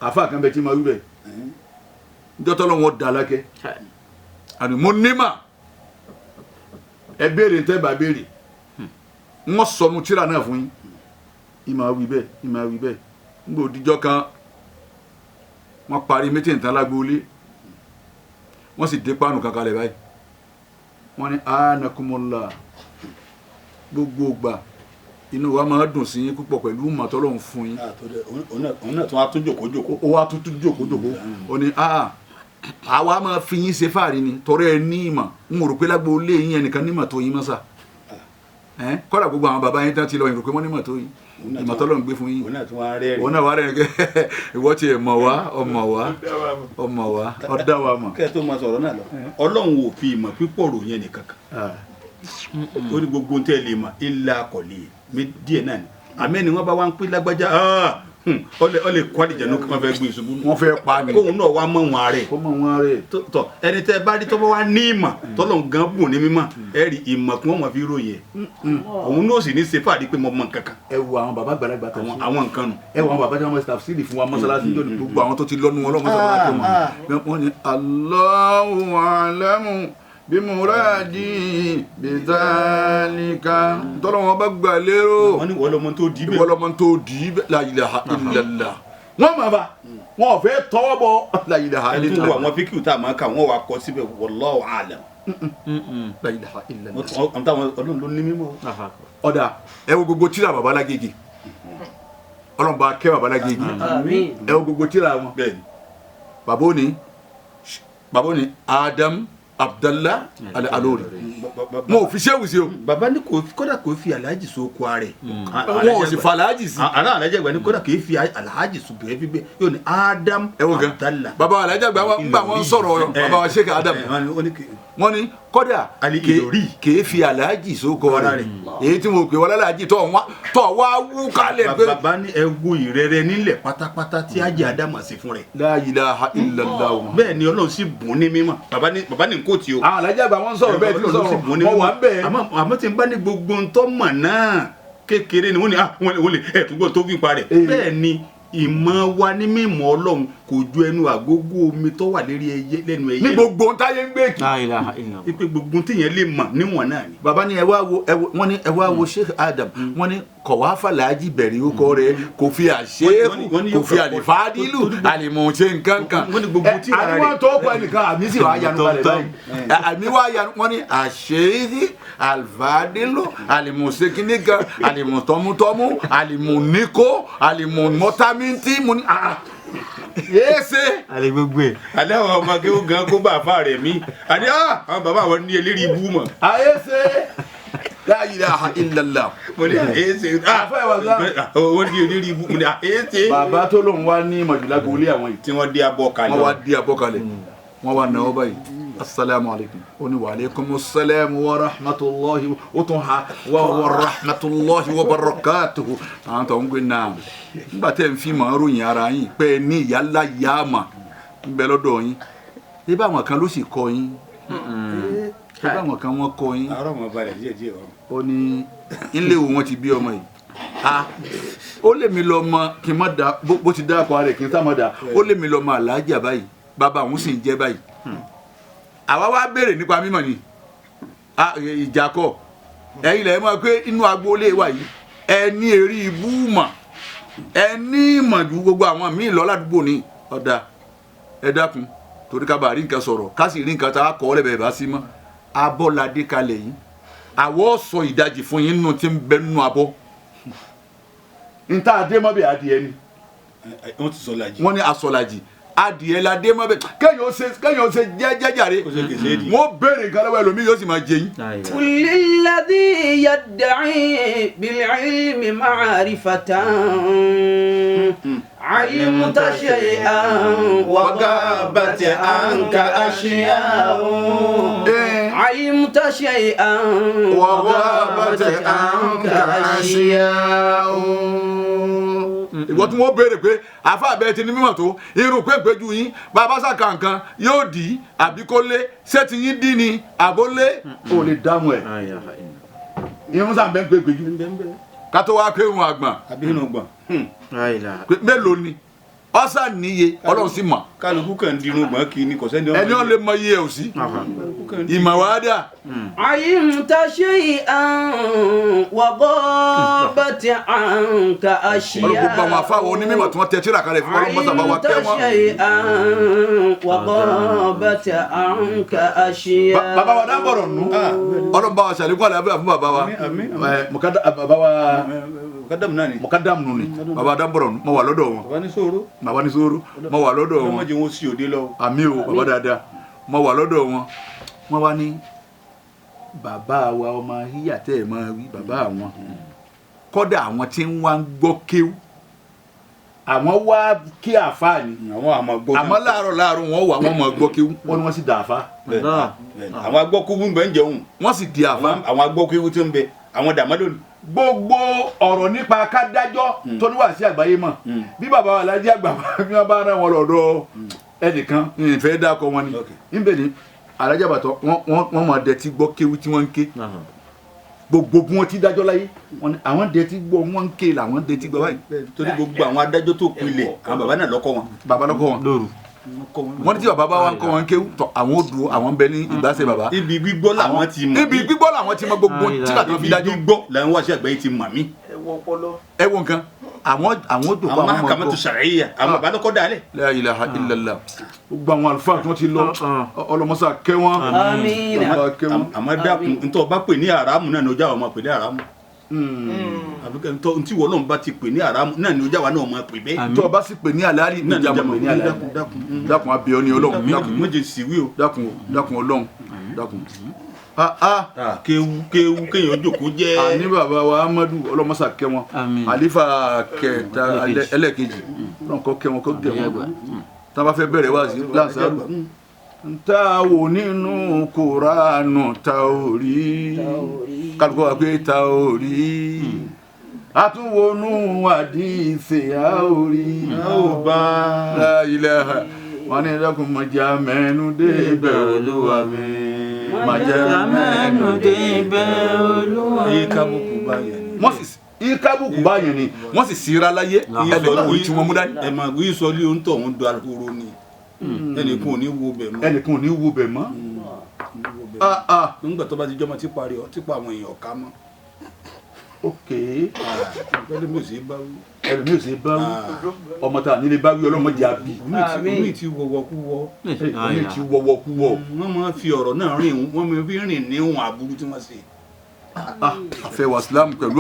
àfa kan bẹ tí ma wí bẹ. njọ́tọ́ lọ́wọ́ da lákẹ́. àní mo ní mà ẹ béèrè tẹ́ bá béèrè wọ́n sọnù tíra náà fún yín ìmọ̀ wí bẹ́ẹ̀ nígbà òdìjọ́ kan wọ́n parí mítìn tán lágbóolé wọ́n sì dé páànù kankan lẹ̀ báyìí wọ́n ní anakumọ́lá gbogbo gbà inú wa máa dùn sí yín púpọ̀ pẹ̀lú màtọ́lọ́hún fún yín. òun náà tún wá tún jòkó. ó wá tún jòkó ó ní àwa máa fi yín ṣe fáàrí ni tọrọ ẹ ní ìmọ̀ ń rò pé lágbóolé yín ẹnìkan ní ìmọ̀ tó yín mọ́sà kọ́dà gbogbo àwọn bàbá yín tán ti lọ ìrò pé wọ́n ní mọ̀ tó yín ìmọ̀ tọ́lọ́ ń gbé fún yín. òun náà wà rẹ̀ kẹ́ ìwọ́ ti ẹ̀ mọ̀ wá ọmọ wá ọ̀dá wa mọ̀. kẹ́ ẹ tó máa sọ̀rọ̀ náà lọ Ọlọ́run ò fi ìmọ̀ pípọ̀ ròyìn ẹnì kankan ó ní gbogbo ohun tẹ́ ẹ lè mọ̀ ilé akọ̀lé mi díẹ̀ náà ni àmẹ́ni wọ́n bá wá ń pín lágbájá ọ lè kọ́ àdìjẹ́ náà kí wọ́n fẹ́ gbé ìṣubú. wọ́n fẹ́ pa ni. kóun náà wá mọ̀ wọn rẹ̀. kó mọ̀ wọn rẹ̀. tọ ẹni tẹ́ bá rí tọ́ bá wá ní ìmọ̀ tọ́lọ̀ gan bùn ní mímọ̀ ẹ rí ìmọ̀ kí wọ́n mọ̀ fi ròyìn ẹ̀. òun náà sì ní ṣe fàdí pé mo mọ̀ nǹkankan. ẹ wo àwọn bàbá gbàlagbà tó àwọn nǹkan nù. ẹ wo àwọn bàbá tí wọ́n ṣe tafsiri fún wa mọ́sálásí lónìí gbogbo àwọn tó ti lọ́nu wọn lọ́mọ wọ́n ní Allahu a'lamu bimuradi bidhalika tọ́lọ́ wọn bá gbà lérò. wọ́n ní wọ́lọ́mọ tó dì í bẹ́ẹ̀. wọ́lọ́mọ tó dì í bẹ́ẹ̀ la ilaha illallah. wọ́n máa bá wọn ò fẹ́ tọwọ́ bọ la ilaha illallah. ẹni tó wà wọn fíkìú tá a máa kà wọ́n wà kọ́ síbẹ̀ wallahu a'lam. la ilaha illallah. àwọn táwọn Ọlọ́run ló ní mímọ́. ọ̀dà ẹ wo gbogbo tíra Baba Lágége Ọlọ́run bá kẹ́ Baba Lágége ẹ wo gbogbo tíra wọn. bàbá òní Adam Abdallah Alori mo fi ṣe wusi o. baba ni kódà kò fi alhaji so ko are. wọn ò sì fa alhaji sí. ara alhaji àgbà ni kódà kò fi alhaji so bẹ́ẹ̀ fi gbé yóò ní Adam Abdallah. baba alhaji àgbà ń bá wọn sọ̀rọ̀ baba wa Sheikh Adam wọ́n ní kódà kèé fi aláàjì sókọ rẹ̀ èyí tí mo pè wọ́n lálàájì tó wá wú kálẹ̀ pé. bàbá ní ẹwu ìrẹrẹ nílẹ̀ pátápátá tí ajé adama sí fún rẹ̀. La ilaha illallah. bẹ́ẹ̀ ni Ọlọ́run sì bùn ní mímọ́ bàbá ní nkó tí o. àwọn alájà bá wọn sọ̀rọ̀ bẹ́ẹ̀ tí sọ̀rọ̀ mọ wà bẹ́ẹ̀. àmọ́ tí n bá ní gbogbo ntọ́ mọ̀ náà kékeré ni wọ́n ní wọ́n lè ẹ̀túgbọ́n tó fi pa rẹ̀. bẹ́ẹ̀ ni ìmọ̀ wa ní mímọ̀ Ọlọ́run kò ju ẹnu àgógó omi tó wà lérí ẹyẹ lẹ́nu ẹyẹ. ní gbogbo táyé ń gbé kì. ipe gbogbo téèyàn lè mọ̀ níwọ̀n náà ni. bàbá ní ẹ wá wo Sheikh Adam wọ́n ní kọ̀wá fàlàjì bẹ̀rẹ̀ ó kọ́ rẹ̀ kò fi àṣẹ́kù kò fi àlìfàdílù àlìmọ̀ọ́ṣe nǹkankan. àníwọ̀n tó kọ ẹnìkan àmì sì wá yanu balẹ̀ báyìí àmì wá yanu wọ́n ní àṣẹ́yìí àlìfàdílù àlìmọ̀ọ́ṣe kìnìkan àlìmọ̀tọ́mútọ́mú àlìmọ̀níkó àlìmọ̀mọ́támíntì mo ní yéèsè. alẹ́ gbogbo ẹ̀. alẹ́ àwọn ọmọ akéwò gan kó bá àfa rẹ̀ mí àní àwọn bàbá àwọn ní eléré ibú mọ̀. ayéèsè la ilaha illallah. mo ní ayéèsè. àfẹ́ wà sá. wọ́n ní eléré ibú mo ní ayéèsè. bàbá tó lóun wá ní mọ̀júlágbó ilé àwọn yìí. tí wọ́n dé abọ́ kalẹ̀. wọ́n wá dé abọ́ kalẹ̀ wọ́n wá náwó báyìí asalaamu alaykum ó ní wa aleykum salaam wa rahmatulahi ó tún ha wa rahmatulahi wa barakatuhu àwọn tó ń gbé náà nígbà tẹ́ ń fi màá ròyìn ara yín pé ní ìyálà yáàmà ń bẹ lọ́dọ̀ yín ṣé báwọn kan ló sì kọ́ yín ṣé báwọn kan wọ́n kọ́ yín. àárọ̀ mọ̀ balẹ̀ díẹ̀ wọn. ó ní ilé wo wọn ti bí ọmọ yìí ó lè mi lọ mọ kí n má da bó ti dá akọ rẹ̀ kí n sá mọ́ da ó lè mi lọ mọ àlàájà báyìí bàbá òun sì ń jẹ́ báyìí àwa wá béèrè nípa mímọ̀ ni ìjà kọ ẹ̀yin lẹ mọ̀ pé inú agboolé wa yìí ẹ ní eré ibú mọ̀ ẹ ní ìmọ̀ ju gbogbo àwọn míì lọ ládùúgbò ní ọ̀dà ẹ dákun torí ká bá rí nǹkan sọ̀rọ̀ ká sì rí nǹkan tá a kọ́ lẹ́bẹ̀ẹ́ bá sí mọ́ abọ́ládé kalẹ̀ yìí àwọ̀ sọ ìdajì fún yín nínú tí ń bẹ nínú abọ́ níta adé mọ́ bẹ́ẹ̀ adìẹ ni wọ́n ti sọ lajì. wọ́n ní asọ̀lajì adìẹ la dé mọ́ bẹ́ẹ̀ kéèyàn ó ṣe jẹ́jàre wọ́n béèrè nǹkan lọ́wọ́ ẹlòmíì yóò sì máa jẹ yín. kulilladhi yadda'i bil'ilmi ma'rifatan alimta shay'an wa ghabat anka ashya'un alimta shay'an wa ghabat anka ashya'un. ìwọ tí wọ́n béèrè pé àfa àbẹ ti ní mímọ̀ tó irun pépéjú yín bàbá sàkà nǹkan yóò dì í àbí kó lé ṣé ti yín dín ní àbólé ò lè dáhùn ẹ̀ irun sàn bẹ́ẹ̀ pépéjú ká tó wá pé irun àgbọ̀n àbí irun gbọ̀n. mélòó ni ọ̀sà níye Ọlọ́run sì mọ̀. kálukú kan di irun gbọ̀n kì í ní kò sẹ́ni ẹni ọ̀ lè mọ iye ẹ̀ ò sí ìmọ̀ wá dà. alimta shay'an wa ghabat anka ashiya. ọlọ́run gbogbo àwọn afáwọn onímọ̀ tí wọ́n tẹ tíra kalẹ̀ fún ọlọ́run mọ́sá bá wa kẹ́ wọn. alimta shay'an wa ghabat anka ashiya. bàbá wa dábọ̀rọ̀ nù ọlọ́run bá wa ṣàlékún àlàáfíà fún bàbá wa mọ̀kádàmù nù ni bàbá dábọ̀rọ̀ nù mọ̀ wà lọ́dọ̀ wọn. bàbá ní sòrò mọ̀ wà lọ́dọ̀ wọn. ọmọdé wọn sì òde lọ. àmì o bàbá dáadáa mọ̀ wà lọ́dọ̀ wọn. wọ́n wá ní bàbá wa ọmọ híyà tẹ́ ẹ̀ máa wí bàbá àwọn kọ́dà àwọn tí ń wá ń gbọ́ kéwú àwọn wá kí àfa ni àmọ́ láàárọ̀ wọn wà wọ́n máa gbọ́ kéwú wọ́n ní wọ́n sì dà àfa. àwọn agbọ́kúwú ń bẹ ń jẹun wọ́n sì di àfa. àwọn agbọ́kúwú tí ń bẹ àwọn dàmádò ni. gbogbo ọ̀rọ̀ nípa kádájọ́ tó ní wà sí àgbáyé mọ̀ bí bàbá wa Alhaji àgbà bí wọ́n bá rán wọn lọ́dọ̀ ẹnìkan ìfẹ́ dákọ̀ wọn ni níbẹ̀ ni Alhaji àbàtọ̀ wọ́n máa dẹ̀tí gbọ́ kéwú tí wọ́n ń ké gbogbo bí wọ́n ti dájọ́ láyé àwọn dẹ̀tí gbọ́ wọ́n ń ké làwọn dẹ̀tí gbọ́ báyìí. torí gbogbo àwọn adájọ́ tó pilẹ̀ àwọn bàbá náà lọ́kọ́ wọn. bàbá lọ́kọ́ wọn lóru wọ́n ní tí bàbá wa ń kọ́ wọn kéwú tọ̀ àwọn ò dúró àwọn bẹ ní ìgbàsẹ̀ bàbá. ibi gbígbọ́ làwọn ti mọ̀. ibi gbígbọ́ làwọn ti mọ̀ gbogbo tí bàtà fi dájọ́. ibi gbígbọ́ làwọn wá sí àgbáyé ti mọ̀ mí. ẹ wo nǹkan àwọn òjò pa àwọn ọmọ àkàmọ́tò sàrẹ́yà àwọn bàbá lọ́kọ́ dálẹ̀. La ilaha illallah gbogbo àwọn àlùfáà tí wọ́n ti lọ ọlọmọsà kẹ́ wọn. àmín. àmọ́ dákun ntọ́ bá pè ní àràmù náà ni ojú àwọn ọmọ pè ní àràmù. àbíkẹ́ ntí wọ́n lọ́n bá ti pè ní àràmù náà ni ojú àwọn náà máa pè bẹ́ẹ̀. tó o bá sì pè ní àlàálì ní ìjà mọ̀ pè ní àlàálì. dákun abiyọ ni Ọlọ́run. dákun méje síwí o. dákun Ọlọ́run dákun. kéwu kéèyàn jókòó jẹ́. àní bàbá wa Amadu ọlọmọsà kẹ́ wọn àlífà kẹta ẹlẹ́ẹ̀kejì Ọlọ́run kó kẹ́ wọn kó gẹ̀ wọn tá a bá fẹ́ bẹ̀rẹ̀ wá sí láǹsàrù ta wò nínú Kùránù ta ò rí kálukú wa pé ta ò rí àtúnwònú àdìsí a ò rí a ò bá la ilaha wọn ní ẹlẹ́kùn mọ̀jà mẹ́nu dé ibẹ̀ Olúwa mi mọ̀jà mẹ́nu dé ibẹ̀ Olúwa mi. kábùkù báyẹn wọ́n sì ikabuku báyìí ni wọ́n sì síra láyé ẹlẹ́kùn tí wọ́n mú dání. ẹ máa gbé sọlí ohun tó ń do alukoro ni ẹnìkan ò ní wo bẹ̀ mọ́. ẹnìkan ò ní wo bẹ̀ mọ́. nígbà tó bá ti jọmọ tí parí ọ tí pa àwọn èèyàn ká mọ́. ok ẹlẹ́mi ò sí bá wí. ẹlẹ́mi ò sí bá wí ọmọ tá a nílé bá wí ọlọ́mọdé àbí. omi ti wọ̀wọ̀ kú wọ. omi ti wọ̀wọ̀ kú wọ. wọ́n máa fi ọ̀rọ̀ náà rìn wọ́n máa fi rìn níwọ̀n aburú tí wọ́n ṣe. àfẹ́ wàsílámù pẹ̀lú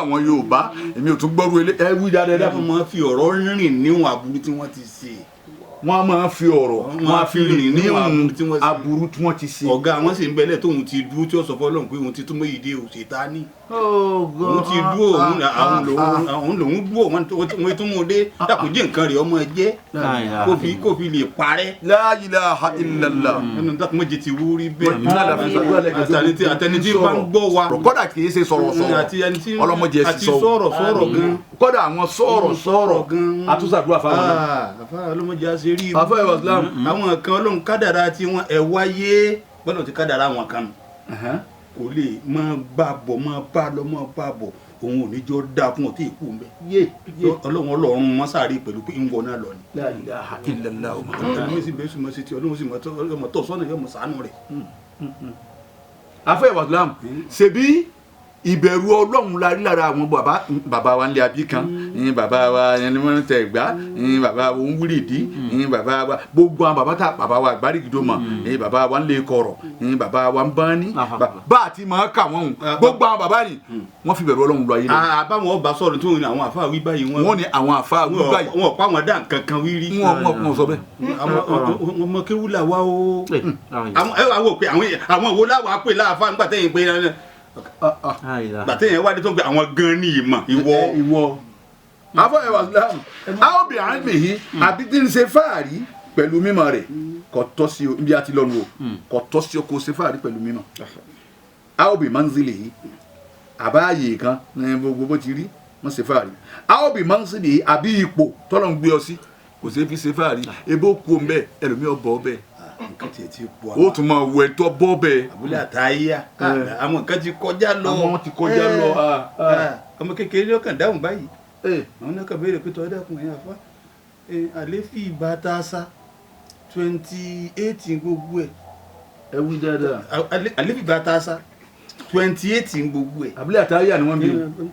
àwọn Yorùbá èmi ò tún gbọ́rú ẹ wí dáadáa. wọ́n máa fi ọ̀rọ̀ rìn níwọ̀n aburú tí wọ́n ti ṣe. wọ́n máa fi ọ̀rọ̀ wọ́n á fi rìn níwọ̀n aburú tí wọ́n ti ṣe. ọ̀gá àwọn sì ń bẹ̀lẹ̀ tóun ti dúró tí ó sọ fọ́lọ́run pé òun ti túmọ̀ ìdí òṣèta ní. òun ti dúró òun lòun dúró wọ́n tún mú un dé dàkúndé nǹkan rẹ̀ ọmọ jẹ́ kó fi lè parẹ́. La ilaha illallah. nínú dàkúndé ti wú rí bẹ́ẹ̀. àtẹni tí bá ń gbọ́ wa. kódà kì í ṣe sọ̀rọ̀ ọlọ́mọdé ẹ̀ sì sọ. sọ̀rọ̀ gan. kódà àwọn sọ̀rọ̀ gan. àtúnṣàdúrà fáwọn náà. àfáà ọlọ́mọdé á ṣe rí àfáà Islam. àwọn kan Ọlọ́run kádàrá tí wọ́n ẹ̀ wáyé gbọ́dọ̀ ti kádàrá àwọn kan kò lè máa bá bọ̀ òun ò ní jọ dáa fún ọtí ìkú mbẹ. Ọlọ́run wọn sáré pẹ̀lú pé ń wọ náà lọ ni. La ilaha illallah. Ọlọ́run sì bẹ́ẹ̀ sùnmọ́ sí ti Ọlọ́run sì mọ̀ tọ́ sọ́nà yóò mọ̀ sànú rẹ̀. àfáà Islam ṣebí ìbẹ̀rù Ọlọ́run la rí lára àwọn bàbá wa nílé abí kan bàbá wa ẹni wọ́n tẹ̀ gbá bàbá wa ń wúrìdí bàbá wa gbogbo àwọn bàbá wa àgbárígidó mọ̀ bàbá wa ń lè kọ̀rọ̀ bàbá wa ń bán ní bá àti máa kà wọ́n gbogbo àwọn bàbá ni wọ́n fi bẹ̀rù Ọlọ́run lọ ayé lọ. àbáwọn ọba sọ̀rọ̀ tó ní àwọn àfáà wí báyìí wọ́n ní àwọn àfáà wí báyìí wọn pa àwọn dá nǹkan kan wí rí. wọ́n sọ bẹ́ẹ̀. àwọn ọmọ kéwú là wá o àwọn wo láwa pè láàfáà nígbà tẹ́yìn pé gbàtẹ́yìn wádìí tó ń gbé àwọn gan ní ìmọ̀ ìwọ. àfọ ẹwà Islam àwọn obìnrin àmì yìí àbí tí ń ṣe fáàrí pẹ̀lú mímọ̀ rẹ̀ kò tọ́ sí bí a ti lọ́nu o kò tọ́ sí kò ṣe fáàrí pẹ̀lú mímọ̀. àwọn obìnrin máa ń zilẹ̀ yìí àbáyé kan ní gbogbo bó ti rí wọ́n ṣe fáàrí. àwọn obìnrin máa ń zilẹ̀ yìí àbí ipò tọ́lọ́ ń gbé ọ sí kò ṣe fi ṣe fáàrí ebó kú ọ mbẹ ẹlòmíọ bọ ọ bẹ́ẹ̀. nǹkan tiẹ̀ ti pọ̀ ó tún máa wọ ẹ̀tọ́ bọ́ bẹ́ẹ̀. àbúlé àtàyà àwọn nǹkan ti kọjá lọ. àwọn ti kọjá lọ. ọmọ kékeré ló kàn dáhùn báyìí àwọn náà kàn béèrè pé tọ́ dákun ẹ̀yà fa àléfì bàtà sa 28 gbogbo ẹ̀. ẹ wí dáadáa. àléfì bàtà sa 28 gbogbo ẹ̀. àbúlé àtàyà ni wọ́n bí.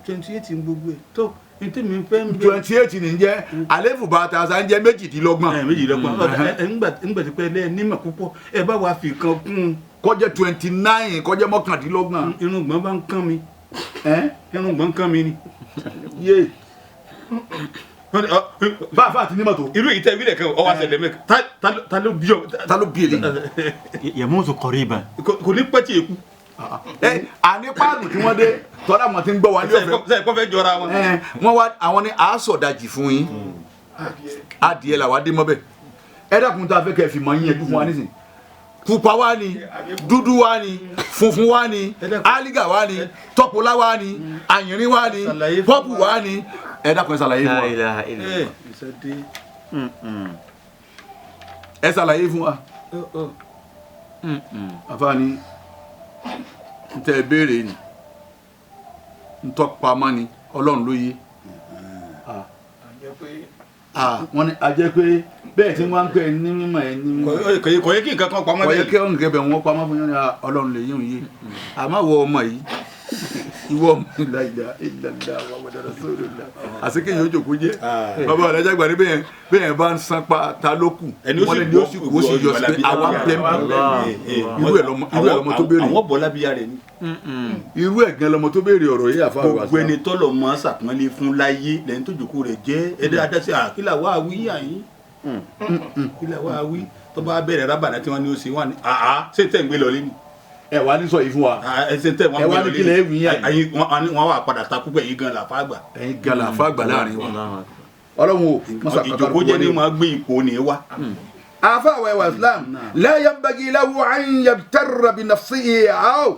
28 gbogbo ẹ̀ tó ntẹ́mi fẹ́ ń bẹ. 28 ní jẹ́ àléfù bàtà sa ń jẹ́ 22. 22 ńgbà tí pẹ́ lẹ́ẹ̀ nímọ̀ púpọ̀ ẹ bá wa fi kan kún un. kọjá 29 kọjá 29. irùngbọ̀n bá ń kán mi. irùngbọ̀n ń kán mi ni. yé bá a fà àti nímọ̀ tó. irú ìtẹ́ ìbílẹ̀ kan ọwọ́ àṣẹlẹ̀ mẹ́ka ta ló bí ọ. ta ló bí èlé. yamutu qariban. kò ní pẹ́ tí èkú. àní páànù tí wọ́n dé tọ́lá wọn ti ń gbọ́ wa ní ọ̀fẹ́. sẹ́yìn kọ́ fẹ́ jọra wọn. wọ́n wá àwọn ní àásọ̀dajì fún yín adìẹ làwọn adé mọ́bẹ̀ ẹ dákun tá a fẹ́ kẹ́ fi mọ́ yín ẹ̀dú fún wa nísìn pupa wa ni dúdú wa ni funfun wa ni aliga wa ni tọpọlá wa ni àyìnrín wa ni pọ́pù wa ni ẹ dákun ẹ ṣàlàyé fún wa ẹ ṣàlàyé fún wa àfààní n tẹ béèrè ni n tọ́ pamọ́ ni Ọlọ́run ló yé wọ́n ní ajẹ́ pé bẹ́ẹ̀ tí wọ́n ń pè ní mímọ̀ ẹ̀ ní mímọ̀ kò yẹ kí nǹkan kan pamọ́ kò yẹ kí nǹkan bẹ̀ wọ́n pamọ́ fún yín ní Ọlọ́run lè yín yé àmọ́ wọ ọmọ yìí ìwọ ọmọ ìlàjà ìlàjà wàwọ̀dà Rasulullah àsìkè yóò jòkó jẹ́ bàbá ọ̀dájà gbà ní bẹ́ẹ̀ bá ń san pa ta ló kù wọ́n lè ní ó sì kú ó sì yọ sí pé àwa pẹ́ẹ́pẹ́ irú ẹ̀ lọ́mọ tó béèrè àwọn bọ́lá bíyà rẹ̀ ni irú ẹ̀ gan lọ́mọ tó béèrè ọ̀rọ̀ yìí àfa àwọn àṣà gbogbo ẹni tọ́lọ̀ mọ́ sàpọ́nlé fún láyé lẹ́yìn tó jòkó rẹ̀ jẹ́ ẹ̀dẹ́ adásí àkílà wà wí àyín kílà wà wí tó bá bẹ̀rẹ̀ rábàdà tí wọ́n ní ó ṣe wà ní ṣé tẹ̀ ń gbé lọ lé ni ẹ wá ní sọ yìí fún wa ẹ wá ní kílẹ̀ ẹ̀wìn yà wọ́n wà padà takú pẹ̀ yín gan làfà àgbà. ẹ̀yin gan làfà àgbà láàrin wa Ọlọ́run o ìjòkó jẹ́ ní máa gbé ipò ní wa afa wa islam la yanbaghi lahu an yabtarra bi nafsihi aw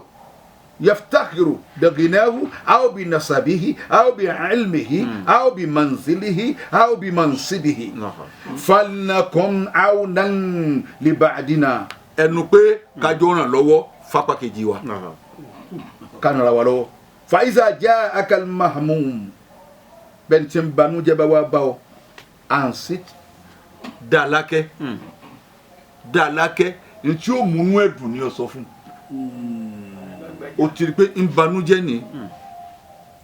يفتخر بغناه أو بنسبه أو بعلمه أو بمنزله أو بمنصبه فلنكن عونا لبعضنا ẹnu pé kájọ ràn lọ́wọ́ fápá kejì wa kánú ra wa lọ́wọ́ فإذا جاءك المهموم bẹ́ẹ̀ tí ń banújẹ́ bá wá bá ọ ansit dàlákẹ́ ní tí ó múnú ẹ̀dùn ní ọ sọ fún o ti rí pé ń banújẹ́ ní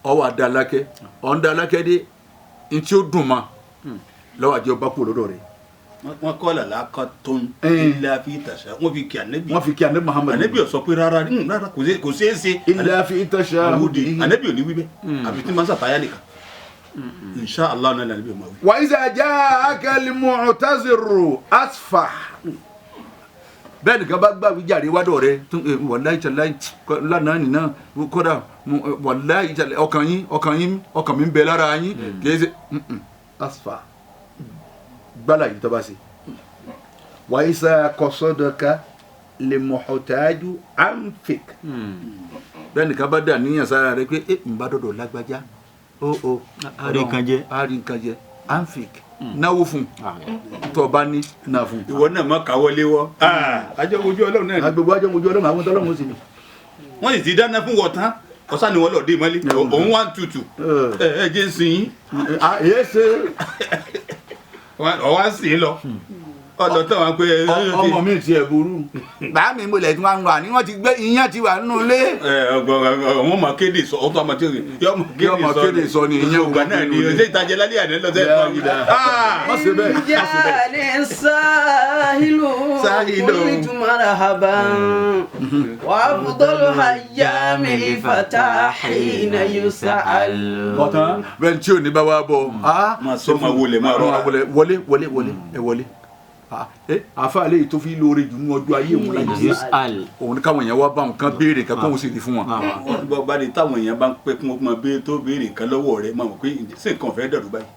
ọwọ́ àdàlákẹ́ ọ̀ndàlákẹ́ dé ní tí ó dùn ma lọ́wọ́ àjọ bá kú lọ́dọ̀ rẹ̀. wọ́n kọ́ làlá kan tó ń ilé àfi ìtàṣà wọ́n fi kí ànẹ́bí. wọ́n fi kí ànẹ́bí Muhammad. ànẹ́bí ò sọ pé rárá kò ṣeé ṣe. ilé àfi ìtàṣà àwùdí ànẹ́bí ò ní wí bẹ́ẹ̀ àfi tí máa ń sàtáyà nìkan. insha Allah náà lànà bí o máa wí. wa iza ja'aka al-mu'taziru asfah bẹ́ẹ̀ nìkan bá gbà wíjàre wádọ̀ rẹ wàláhì tàláhì lánàá nìna kódà wàláhì tàláhì ọkàn mi ń bẹ lára yín kìí ṣe asfa gbala yìí tó bá ṣe wa isa qasadaka li muhtaju anfik bẹ́ẹ̀ nìkan bá dà níyàn sára rẹ pé ń bá dọ̀dọ̀ lágbájá àríkànjẹ anfik náwó fún tó bá ní náà fún. ìwọ náà má káwọlé wọ ajọwojú Ọlọ́run náà ni. agbègbè ajọwojú Ọlọ́run àwọn tọlọ́run sì ni. wọ́n sì ti dáná fún wọ̀tán ọ̀sán ni wọ́n lọ dé mọ́lé òun wá ń tutù ẹ jẹ́ ń sìn yín. èyí ṣe. ọ̀wá ń sìn lọ ọ̀dọ̀ tó wọn pé. ọmọ mi ti ẹ̀ burú. bàá mi mo lẹ̀ tí wọ́n ń wà ní wọ́n ti gbé iyán ti wà nínú ilé. wọ́n mọ kéde sọ ọ̀tọ̀ ọmọ kéde sọ ni ìyẹn ògbà náà ni ṣé ìtajà lálẹ́ àná lọ́sẹ̀ tó yìí. wọ́n ṣe bẹ́ẹ̀. ìjáde sáhìlú kúlìtù marhaban wà á fúdọ́lù hayami fatahina yusa'al. bọ́tán bẹ́ẹ̀ tí ò ní bá wa bọ̀. máa sọ ma wọlé máa rọra. wọlé ẹ wọlé. àfa àlẹ́ yìí tó fi lóore jù ní ọjọ́ ayé òun láyé òun ní káwọn èèyàn wá bá nǹkan béèrè kan kóhun sì rí fún wọn. bá ní táwọn èèyàn bá ń pẹ́ kí wọ́n máa béèrè tó béèrè nǹkan lọ́wọ́ rẹ̀ máa mọ̀ pé ṣé nǹkan fẹ́ dẹ̀rù báyìí.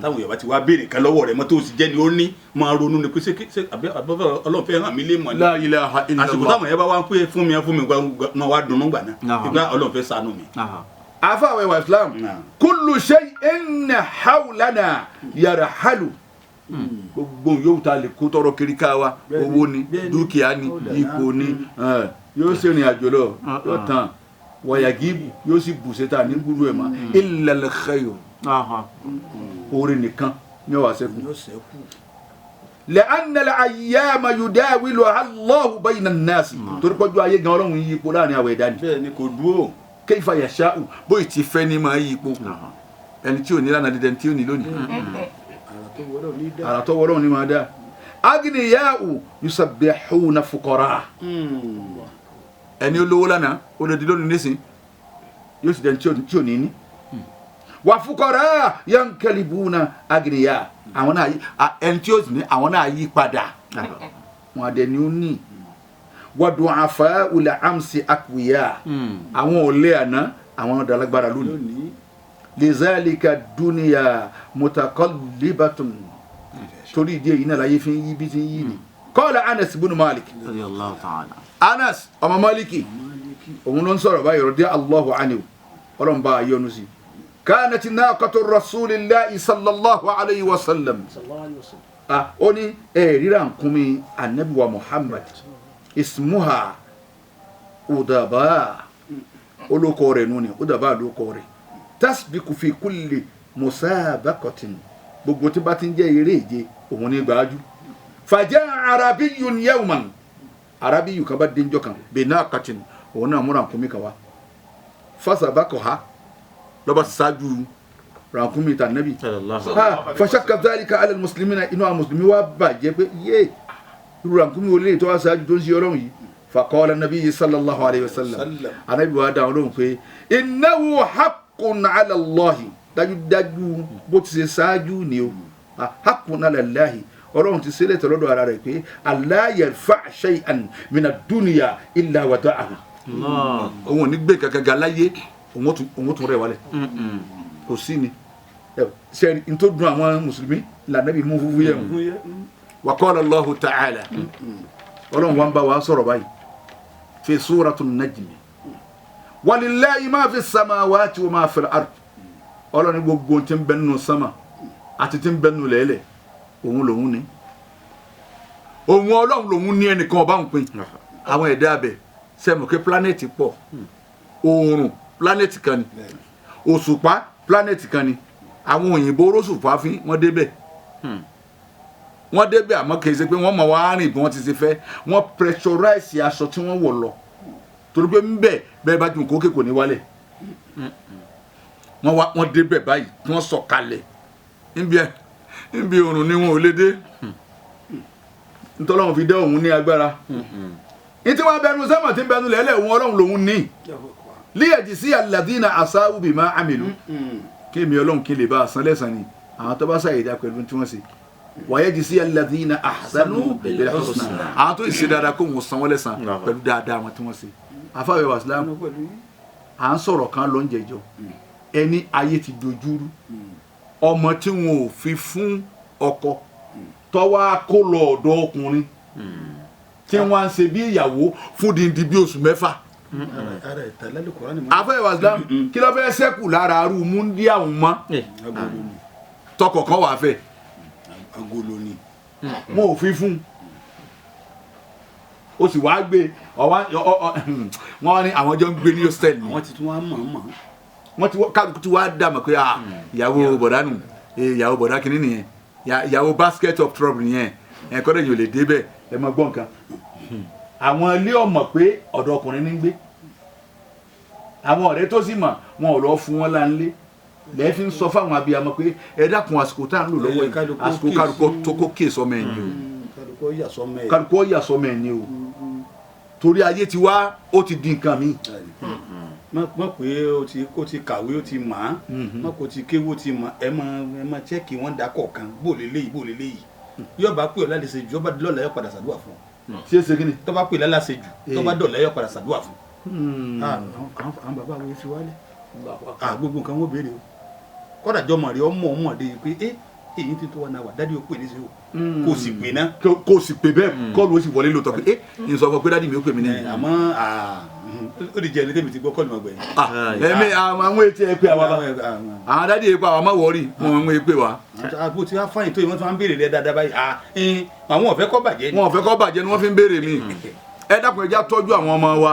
táwọn èèyàn bá ti wá béèrè nǹkan lọ́wọ́ rẹ̀ mọ́ tó sì jẹ́ ni ó ní máa ronú ni pé ṣé Ọlọ́run fẹ́ hàn mí lé mọ́ ni. La ilaha illallah. àsìkò táwọn èèyàn bá wá ń pè fún mi máa wá dunnú gbà náà ìgbà Ọlọ́run fẹ́ ṣàánú mi. àfa àwọn ẹwà Islam kullu shay'in hawlana yarhalu gbogbo yóò ta lè kó tọrọ kiri ká wa owó ni dúkìá ni ipò ni yóò ṣe ìrìn àjò lọ yóò tán wàyàgìbù yóò sì bù sétà ní gbúrú ẹ̀ ma illa al-khayr orin nìkan ní ọwà sẹ́kù li'anna al-ayyama yudawiluha Allahu bayna an-nas torí pọ́jú ayé gan Ọlọ́run yí ipò láàrin àwọn ẹ̀dá ni bẹ́ẹ̀ ni kò dúró kayfa yasha'u bóyì ti fẹ́ ní máa yí ipò ẹni tí ò ní lánàá dídẹ tí ò ní lónìí àràtọ̀ wọ́lọ́run ní máa dá agniya'u yusabbihuna fuqara ẹni olówó lánàá olódi lónìí nísìn yóò sì dẹni tí ò ní ní wa fuqara yankalibuna agniya àwọn náà ẹni tí ó sì ní àwọn náà yí padà wọn adẹ ni ó ní wa du'afa'u al-amsi aqwiya àwọn olè àná àwọn dalagbára lónìí lizalika dunya mutaqallibatun torí ìdí èyí náà láyé fi ń yí bí ti ń yí ni qala Anas ibn Malik radiyallahu ta'ala Anas ọmọ Maliki òun ló ń sọ̀rọ̀ báyìí radiyallahu anhu Ọlọ́run bá yọ́nú sí kanat naqatu rasulillahi sallallahu alayhi wa sallam ó ní ríra nkúmi anabi wa Muhammad ismuha udaba olókọ rẹ̀ nù ni udaba lókọ rẹ̀ tasbiku fi kulli musabaqatin gbogbo tí bá ti ń jẹ́ eré ìje òun ní gbáájú faja arabiyyun yawman arabiyu kan bá dénjọ́ kan binaqatin òun náà mú rànkúmí kan wá fasabaqaha lọ́ba ṣáájú rànkúmí ta nabi fashakka dhalika ala almuslimina inú àwọn mùsùlùmí wá bàjẹ́ pé yé irú rànkúmí olè tó wá ṣáájú tó ń ṣe Ọlọ́run yìí faqala nabiyyi sallallahu alayhi wa sallam anabi wa dáhùn lóhùn pé innahu haqqun ala Allahi dájúdájú bó ti ṣe ṣáájú ni o haqqun ala Allahi Ọlọ́run ti ṣe lẹ́tọ̀ lọ́dọ̀ ara rẹ̀ pé alla yarfa' shay'an min ad-dunya illa wada'ahu òun ò ní gbé kankan ga láyé òun tún rẹ̀ wálẹ̀ kò sí ni ṣe n tó dùn àwọn mùsùlùmí lànàbí mú fúfú yẹn wa qala Allahu ta'ala Ọlọ́run wa ń bá wa sọ̀rọ̀ báyìí fi suratul najm walillahi ma fi samawati wa ma fil ard Ọlọ́run gbogbo tí ń bẹ nínú sama àti tí ń bẹ nínú lẹ́lẹ̀ òun lòun ni òun Ọlọ́run lòun ní ẹnìkan ọba ń pin àwọn ẹ̀dá abẹ sẹ́mu kí planeti pọ̀ oòrùn planeti kan ni òṣùpá planeti kan ni àwọn òyìnbó róṣùpá fín wọ́n débẹ̀ wọ́n débẹ̀ àmọ́ kì í ṣe pé wọ́n mọ̀ wá rìn bí wọ́n ti ṣe fẹ́ wọ́n pressurize aṣọ tí wọ́n wọ̀ lọ torí pé ńbẹ̀ bẹ́ẹ̀ bá jùmọ̀ kókè kò ní wálẹ̀ wọ́n débẹ̀ báyìí tí wọ́n sọ̀ kalẹ̀ níbi òrùn ni wọn ò lè dé nítorí wọn fi dá òun ní agbára ní tí wọ́n bẹnu sẹ́mọ̀ tí ń bẹnu lẹ́lẹ̀ òun Ọlọ́run lòun ní liyajziya alladhina asa'u bima amilu kí èmi Ọlọ́run kí lè bá a san lẹ́san ni àwọn tó bá ṣàyẹ̀dá pẹ̀lú tí wọ́n ṣe wa yajziya alladhina ahsanu bil husna àwọn tó ṣe dáadáa kó wọn san wọ́n lẹ́san pẹ̀lú dáadáa wọn tí wọ́n ṣe afáwẹ̀ wàsílámù à ń sọ̀rọ̀ kan ló ń jẹjọ ẹni ayé ti dojúrú ọmọ tí wọn ò fi fún ọkọ tọ́wọ́ kó lọ ọ̀dọ̀ ọkùnrin tí wọ́n ń ṣe bí ìyàwó fún dindi bí oṣù mẹ́fà afáwẹ̀ wàsílámù kí ló fẹ́ ṣẹ́kù lára arú múndí àwọn mọ́ tọkọ̀kan wà fẹ́ agolo ni wọn ò fi fún o sì wá gbé wọn ní àwọn jọ ń gbé ní hostel ni wọ́n ti tún wá mọ̀ wọn ti kálukú ti wá dà mọ̀ pé ìyàwó bọ̀dá nù ìyàwó bọ̀dá kìíní nìyẹn ìyàwó basket of trouble nìyẹn ẹ̀kọ́ dẹ̀ yóò lè débẹ̀ ẹ mọ gbọ́ nǹkan àwọn ilé ọmọ pé ọ̀dọ̀ ọkùnrin ní gbé àwọn ọ̀rẹ́ tó sì mọ̀ wọn ò lọ fún wọn láńlé lẹ́ẹ̀ fi ń sọ fáwọn abiyamọ pé ẹ dákun àsìkò tá à ń lò lọ́wọ́ yìí àsìkò kálukọ́ tó kó kéèsì ọmọ ẹ̀ ni o kálukọ́ yà sọmọ ẹ̀ ni o torí ayé ti wá ó ti di nǹkan mi. mọ̀ pé ó ti kàwé ó ti mọ̀ á mọ̀ kó ti kéwó ó ti mọ̀ ẹ máa chẹ́ẹ̀kì wọ́n dà kọ̀ọ̀kan bó lélẹ́yìí yóò bá pè ọ́ láti ṣe jù ọba dọ́là yóò padà ṣàdúrà fún ọ. ṣé ṣe kí ni. tó bá pè lálá ṣe jù tó bá dọ́là yóò padà ṣàdúrà fún ọ. àwọn bàbá wo fi wálé gbogbo nǹkan wọ́n béèrè o kọ́dà jọmọ̀ rí ọmọ de pé èyí ti tó wà náà wà dádì ó pè ní sí o kò sì pè náà. kò sì pè bẹ́ẹ̀ kọ́ọ̀lù ó sì wọlé lóòótọ́ pé n sọ fún pé dádì mi ó pè mí ní. àmọ́ ó di jẹ́ ẹni tẹ́mi ti gbọ́ kọ́ọ̀lù ọgbẹ́ yìí. ẹ̀mí àwọn etí ẹ pé àwa bá àwọn dádì ẹ pé àwa má wọrí wọn ẹ pé wa. àbò tí wàá fáyìn tó yìí wọ́n ti máa ń béèrè rẹ dáadáa báyìí àwọn ò fẹ́ kó bàjẹ́ ni. wọn ò fẹ́ kó bàjẹ́ ni wọ́n fi ń béèrè mi. ẹ dákun ẹ já tọ́jú àwọn ọmọ wa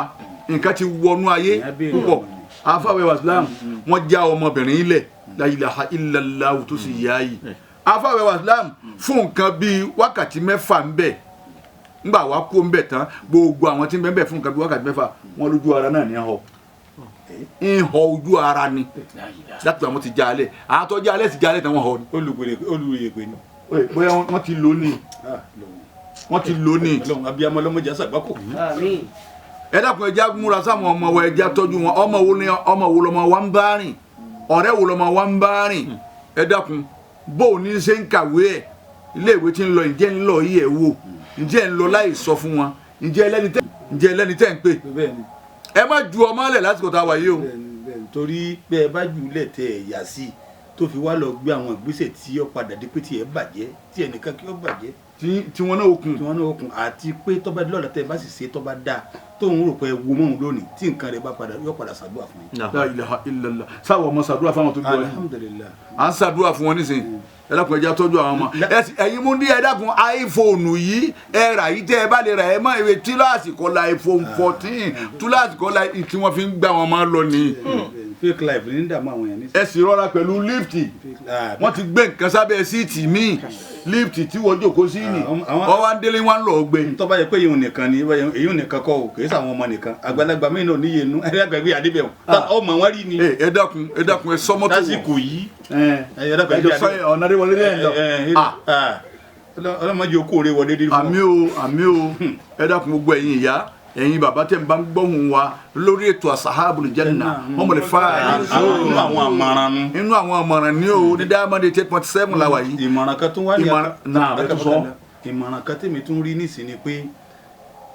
nǹkan ti wọnú ayé púpọ̀ afáwẹ̀ wàsílámù wọ́n já ọmọbìnrin ilẹ̀ la ilaha illallah tó sì yá yìí afáwẹ̀ wàsílámù fún nǹkan bíi wákàtí mẹ́fà ń bẹ̀ ńgbà wá kó ń bẹ̀ tán gbogbo àwọn tí ń bẹ̀ fún nǹkan bíi wákàtí mẹ́fà wọ́n lójú ara náà ní ń họ ojú ara ni láti àwọn ti já alẹ̀ àwọn tó já alẹ̀ ti já alẹ̀ tán wọ́n họ ni. olùyè pé ni. bóyá wọ́n ti lò ní wọ́n ti lò ní. abiyamọ lọmọdé àṣàgbákò. ẹ dákun ẹ já múra sáwọn ọmọ wa ẹ já tọ́jú wọn ọmọ wo lọmọ wa ń bá rìn ọ̀rẹ́ wo lọmọ wa ń bá rìn ẹ dákun bó o ní ṣe ń kàwé ẹ iléèwé tí ń lọ ǹjẹ́ ń lọ yìí ẹ̀ wò ǹjẹ́ ń lọ láì sọ fún wọn ǹjẹ́ ẹlẹ́ni tẹ́ ń pè ẹ má ju ọmọ lẹ̀ lásìkò tá a wà yìí o. torí pé ẹ bá jù lẹ̀ tẹ ẹ̀ yà sí tó fi wá lọ gbé àwọn ìgbésẹ̀ tí ó padà dé pé tí ẹ bàjẹ́ tí ẹnìkan kí ó bàjẹ́ tí wọn náà okun àti pé tọ́ba lọ́la tẹ bá sì ṣe tọ́ba dáa tóun rò pé wo mọ́hún lónìí tí nǹkan rẹ̀ bá padà yóò padà ṣàdúrà fún yín. la ilaha illallah sáwọ ọmọ ṣàdúrà fáwọn tó gbọ́ yín alhamdulilayi à ń ṣàdúrà fún wọn nísìnyí ẹ dákun ẹ jẹ́ tọ́jú àwọn ọmọ ẹ̀yin mú ní ẹ dákun iPhone yìí ẹ rà yìí tẹ́ ẹ bá lè rà ẹ mọ́ ìwé túláàsì kọ́la iPhone 14 túláàsì kọ́la tí wọ́n fi ń gbà wọn máa lọ ní. fake life ní dààmú àwọn èèyàn ní. ẹ sì rọra pẹ̀lú lift wọ́n ti gbé nǹkan sábẹ́ síìtì míì lift tí wọ́n jókòó sí ni wọ́n wá ń délé wọn lọ gbé. tó bá yẹ pé èyí nìkan ni èyí nìkan kọ́ o kì í sàwọn ọmọ nìkan àgbàlagbà mí náà níye inú ẹ dàgbà gbé àdébẹ̀ wọn ọmọ wọn rí ni. ẹ dákun ẹ sọmọ tó wọ lásìkò yìí ẹ jọ sọ ọ̀nàdé wọlé lẹ́yìn lọ. ọlọ́mọdé okó rẹ wọlé dé fún. àmì o ẹ dákun gbogbo ẹ̀yin ìyá ẹ̀yin bàbá tẹ̀ ń bá ń gbọ́hùn wa lórí ètò Ashabul Janna ọmọ lè fa inú àwọn àmọ̀ràn nu. inú àwọn àmọ̀ràn ni o ní Diamond 8.7 la wà yìí. ìmọ̀ràn kan tó wá ní àkàtúntò ìmọ̀ràn kan tèmi tún rí nísìnyí ni pé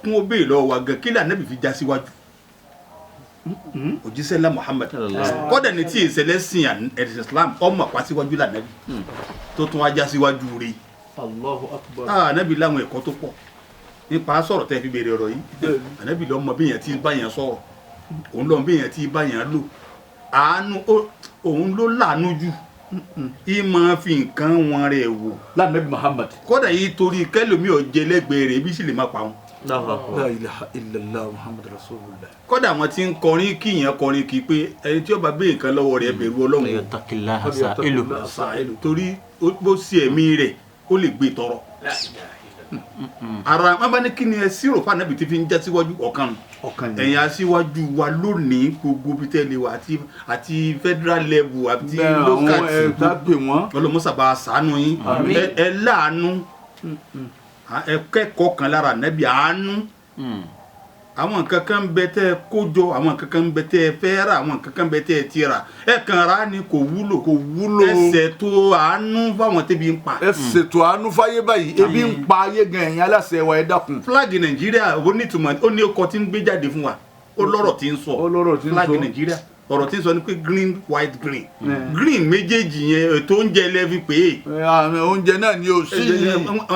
kún ó béèrè lọ́wọ́ wa gan kí lè ànábì fi já síwájú. òjíṣẹ́ ńlá Muhammad kọ́dà ní tí ìṣẹ̀lẹ̀ sìn ẹ̀sìn Islam ọmọ pa síwájú lànàbí tó tún wájá síwájú rí Allahu Akbar. ànábì láwọn ẹ̀kọ́ tó pọ̀ nípa sọ̀rọ̀ tẹ́ fi béèrè ọ̀rọ̀ yìí ànábì lọ́mọ bí yẹn ti bá yẹn sọ̀rọ̀ òun lọ́mọ bí yẹn ti bá yẹn lò àánú òun ló láàánú jù ìmọ̀ fi nǹkan wọn rẹ̀ wò lánàbí Muhammad. kọ́dà yìí torí kẹ́lòmí ò jẹ lẹ́gbẹ̀ẹ́ rẹ̀ bí sì lè má pa wọn. La ilaha illallah Muhammad rasulullah. kọ́dà wọn ti ń kọrin kí yẹn kọrin kí pé ẹni tí ó bá gbé nǹkan lọ́wọ́ rẹ̀ bẹ̀rù Ọlọ́run torí bó ṣe ẹ̀mí rẹ̀ ó lè gbé tọrọ. ara wọn bá ní kí ni ẹ sírò fún ànábì tí fi ń já síwájú ọ̀kan ẹ̀yìn aṣíwájú wa lónìí gbogbo bí tẹ́lẹ̀ wa àti federal level àti local ọlọmọsàbà ṣàánú yín ẹ láàánú ẹ kẹ́kọ̀ọ́ kan lára ànábì àánú àwọn nǹkan kan bẹ tẹ́ kó jọ àwọn nǹkan kan bẹ tẹ́ fẹ́ rà àwọn nǹkan kan bẹ tẹ́ ti rà ẹ kàn rà ni kò wúlò ẹ ṣètò àánú fáwọn tẹ́bi ń pa. ẹ ṣètò àánú fáyé báyìí ebi ń pa ayé gan ẹ̀yin aláṣẹ wa ẹ dákun. fúláàgì Nàìjíríà ó ní ìtumọ̀ ó ní ọkọ̀ tí ń gbé jáde fún wa ó lọ́rọ̀ tí ń sọ fúláàgì Nàìjíríà ọ̀rọ̀ tí ń sọ ni pé green white green green méjèèjì yẹn ètò oúnjẹ lẹ́fi pé oúnjẹ náà ni ó sí.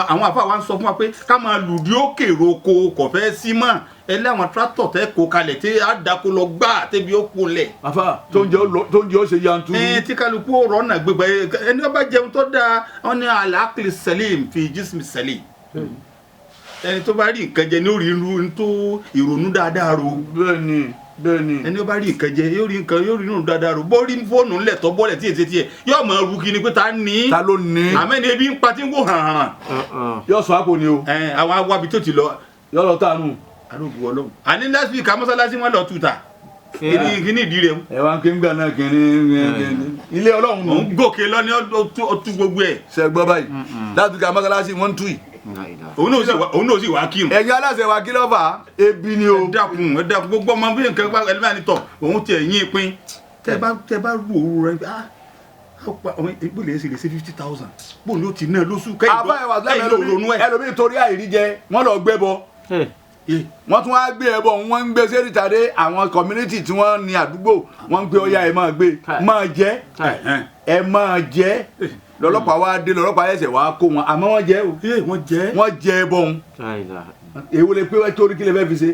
àwọn àfa wa ń sọ fún wa pé ká máa lùdí òkè roko kò fẹ́ sí mọ́ ẹlẹ́wọ̀n tractor tẹ́ kó kalẹ̀ tí a dako lọ gbá tẹ́bi ó kó lẹ̀. àfa tó ń jẹ́ ó ṣe yanturu. tí kálukú ọ̀rọ̀ náà gbégbá ẹni wọ́n bá jẹun tó dáa wọ́n ní al-aqli salim fi jismi salim ẹni tó bá rí nǹkan jẹ ní orí ìrònú dáadáa ro. bẹ́ẹ̀ni ẹni ó bá rí nǹkan jẹ yóò rí nínú dáadáa ro bó rí fóònù ńlẹ̀ tọ́ bọ́lẹ̀ tí èsì tiẹ̀ yóò máa ru kí ni pé ta ló ní àmẹ́ni ebi ń pa tí ń wò hàn. yóò sọ àpò ni o. àwọn awábi tó ti lọ. yóò lọ tànú. arúgbó Ọlọ́run àní last week amọ́sálásí wọn lọ tuta kíní ìdí rẹ. ẹ wá ń ké ń gbà náà kíní ilé Ọlọ́run nù. òun gòkè lọ ní ọtún gbogbo ẹ. ṣe gbọ́ báyìí last week amọ́sálásí wọn ń tú yìí. òun náà sì wá kírun. ẹ̀yin aláṣẹ wa kí ló fà á ebi ni o. ẹ dákun gbogbo ọmọ bí nǹkan bá ẹlẹ́mìí àni tọ̀ òun tiẹ̀ yín pín tẹ bá rú òru rẹ ìgbélé ṣe lè ṣe 50,000 bóun ló ti náà lóṣù kẹ́yìn ló ronú ẹ̀. ẹlòmíì torí àìríjẹ wọ́n lọ gbé bọ wọ́n tún wá gbé ẹbọ wọ́n ń gbé sẹ́ríìtàdé àwọn community tí wọ́n ní àdúgbò wọ́n ń gbé ọya ẹ̀ máa gbé máa jẹ́ ẹ máa jẹ́ lọ́lọ́pàá wá dé lọ́lọ́pàá ẹ̀sẹ̀ wá kó wọn àmọ́ wọ́n jẹ́ o wọ́n jẹ́ ẹbọ òun èwo lè pé wá torí kí lè fẹ́ fi ṣe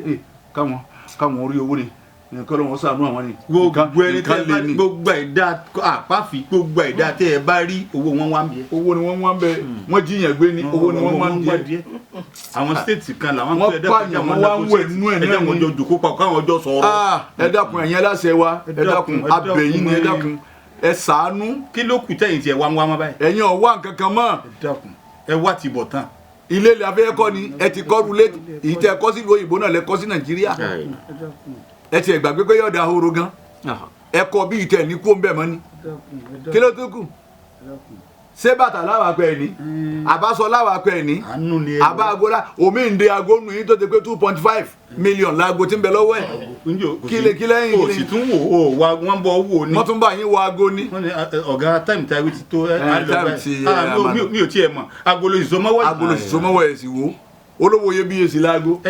káwọn orí owó ni nǹkan lọ́wọ́ sànú àwọn ni. gbogbo ẹni tẹ bá gbogbo ẹ̀dá àpáfi gbogbo ẹ̀dá tẹ ẹ bá rí owó wọn wá ń bẹ. owó ni wọ́n wá ń bẹ wọ́n jiyàn gbé ni owó ni wọ́n wá ń bẹ. àwọn stéètì kan làwọn wọ́n pààyàn wọ́n wá ń wẹ̀ nú ẹ̀ náà ni. ẹ̀dá wọn jọ jòkó pa káwọn jọ sọ̀rọ̀. ẹ dákun ẹ̀yin aláṣẹ wa ẹ dákun abẹ̀yìn ni ẹ dákun ẹ ṣàánú. kí ló kù tẹ̀yìn tí ẹ wá ń wá mọ́ báyìí. ẹ̀yin ò wá nǹkan kan mọ́. ẹ dákun ẹ wá ti bọ̀ tán. ilé ilẹ̀ afẹ́ kọ́ ni ẹ ti kọ́ rúlé ìtẹ́ kọ́ sí òyìnbó náà lẹ kọ́ sí Nàìjíríà ẹ ti gbàgbé pé yọ̀ọ̀dà ahoro gan ẹ kọ́ bí ìtẹ̀ ní kó ń bẹ̀ mọ́ ni kí ló tó kù ṣé bàtà láwa pẹ́ ni àbáṣọ láwa pẹ́ ni àbá agola omi ń de aago nù yín tó ti pé 2.5 million láago tí ń bẹ lọ́wọ́ ẹ̀ kílẹ̀ yín o sì tún wò ó wa wọ́n bọ̀ wò ni wọ́n tún bá yín wo aago ni. ọ̀gá táìmù tí a wí ti tó mi ò tiẹ̀ mọ̀ agolo ìsọmọ́wọ́ ẹ̀ sì wò olówó yẹ bí èsì láago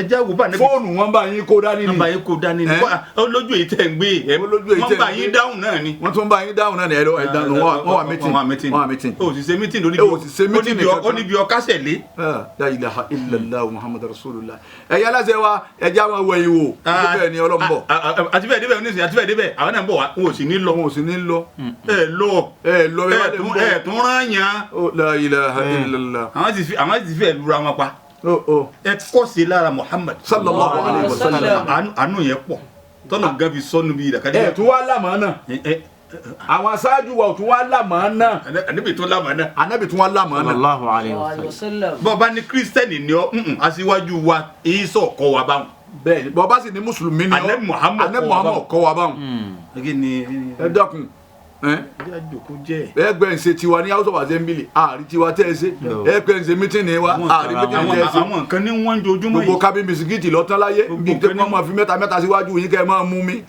fóònù wọn bá yín kó dání ni wọn bá yín kó dání ni olójú èyí tẹ̀ ń gbé wọn bá yín dáhùn náà ni. wọ́n tún bá yín dáhùn náà ni ẹ̀rọ ẹ̀dánù wọn wà mítìn. o sì ṣe mítìn lórí ó níbi ọkásẹ̀ lé. la ilaha illallah muhammad rasulullah ẹ̀yà aláṣẹ wa ẹ̀jẹ̀ àwọn wẹ̀yìn wò bẹ́ẹ̀ ni ọlọ́mbọ̀. àti bẹ́ẹ̀ débẹ̀ oníṣẹ́ àti bẹ́ẹ̀ débẹ̀ àwọn náà ń bọ̀ wá wọn ò sì ní lọ. ẹ̀ tún rán yàn. la ilaha illallah. àwọn sì fẹ́ lura wọn pa ẹ kọ́ sí lára Muhammad sallallahu alayhi wa sallam àánú yẹn pọ̀ tọ́nà gan fi sọ́nu bí ìdàkadì. ẹ tún wá lámàá náà àwọn aṣáájú wa tún wá lámàá náà. ànábì tún lámàá náà. ànábì tún wá lámàá náà. sallallahu alayhi wa sallam. bọ́ọ̀bá ní kírísítẹ́nì ni ọ́ aṣíwájú wa Ìsá kọ́ wa báwọn. bẹ́ẹ̀ni bọ́ọ̀bá sì ní mùsùlùmí ni ọ́ ànábì Muhammad kọ́ wa báwọn. ẹ dákun ẹgbẹ́ ń ṣe tiwa ní house of assembly ààrí tiwa tẹ́ ẹ ṣe ẹgbẹ́ ń ṣe mítìnì wa ààrí mítìnì tẹ́ ẹ ṣe. àwọn nǹkan ní wọ́n ń dojúmọ́ yìí. gbogbo kábí bisikíìtì lọ́tán láyé bí tẹ́ wọ́n máa fi mẹ́ta síwájú yín kẹ́ ẹ máa mú mi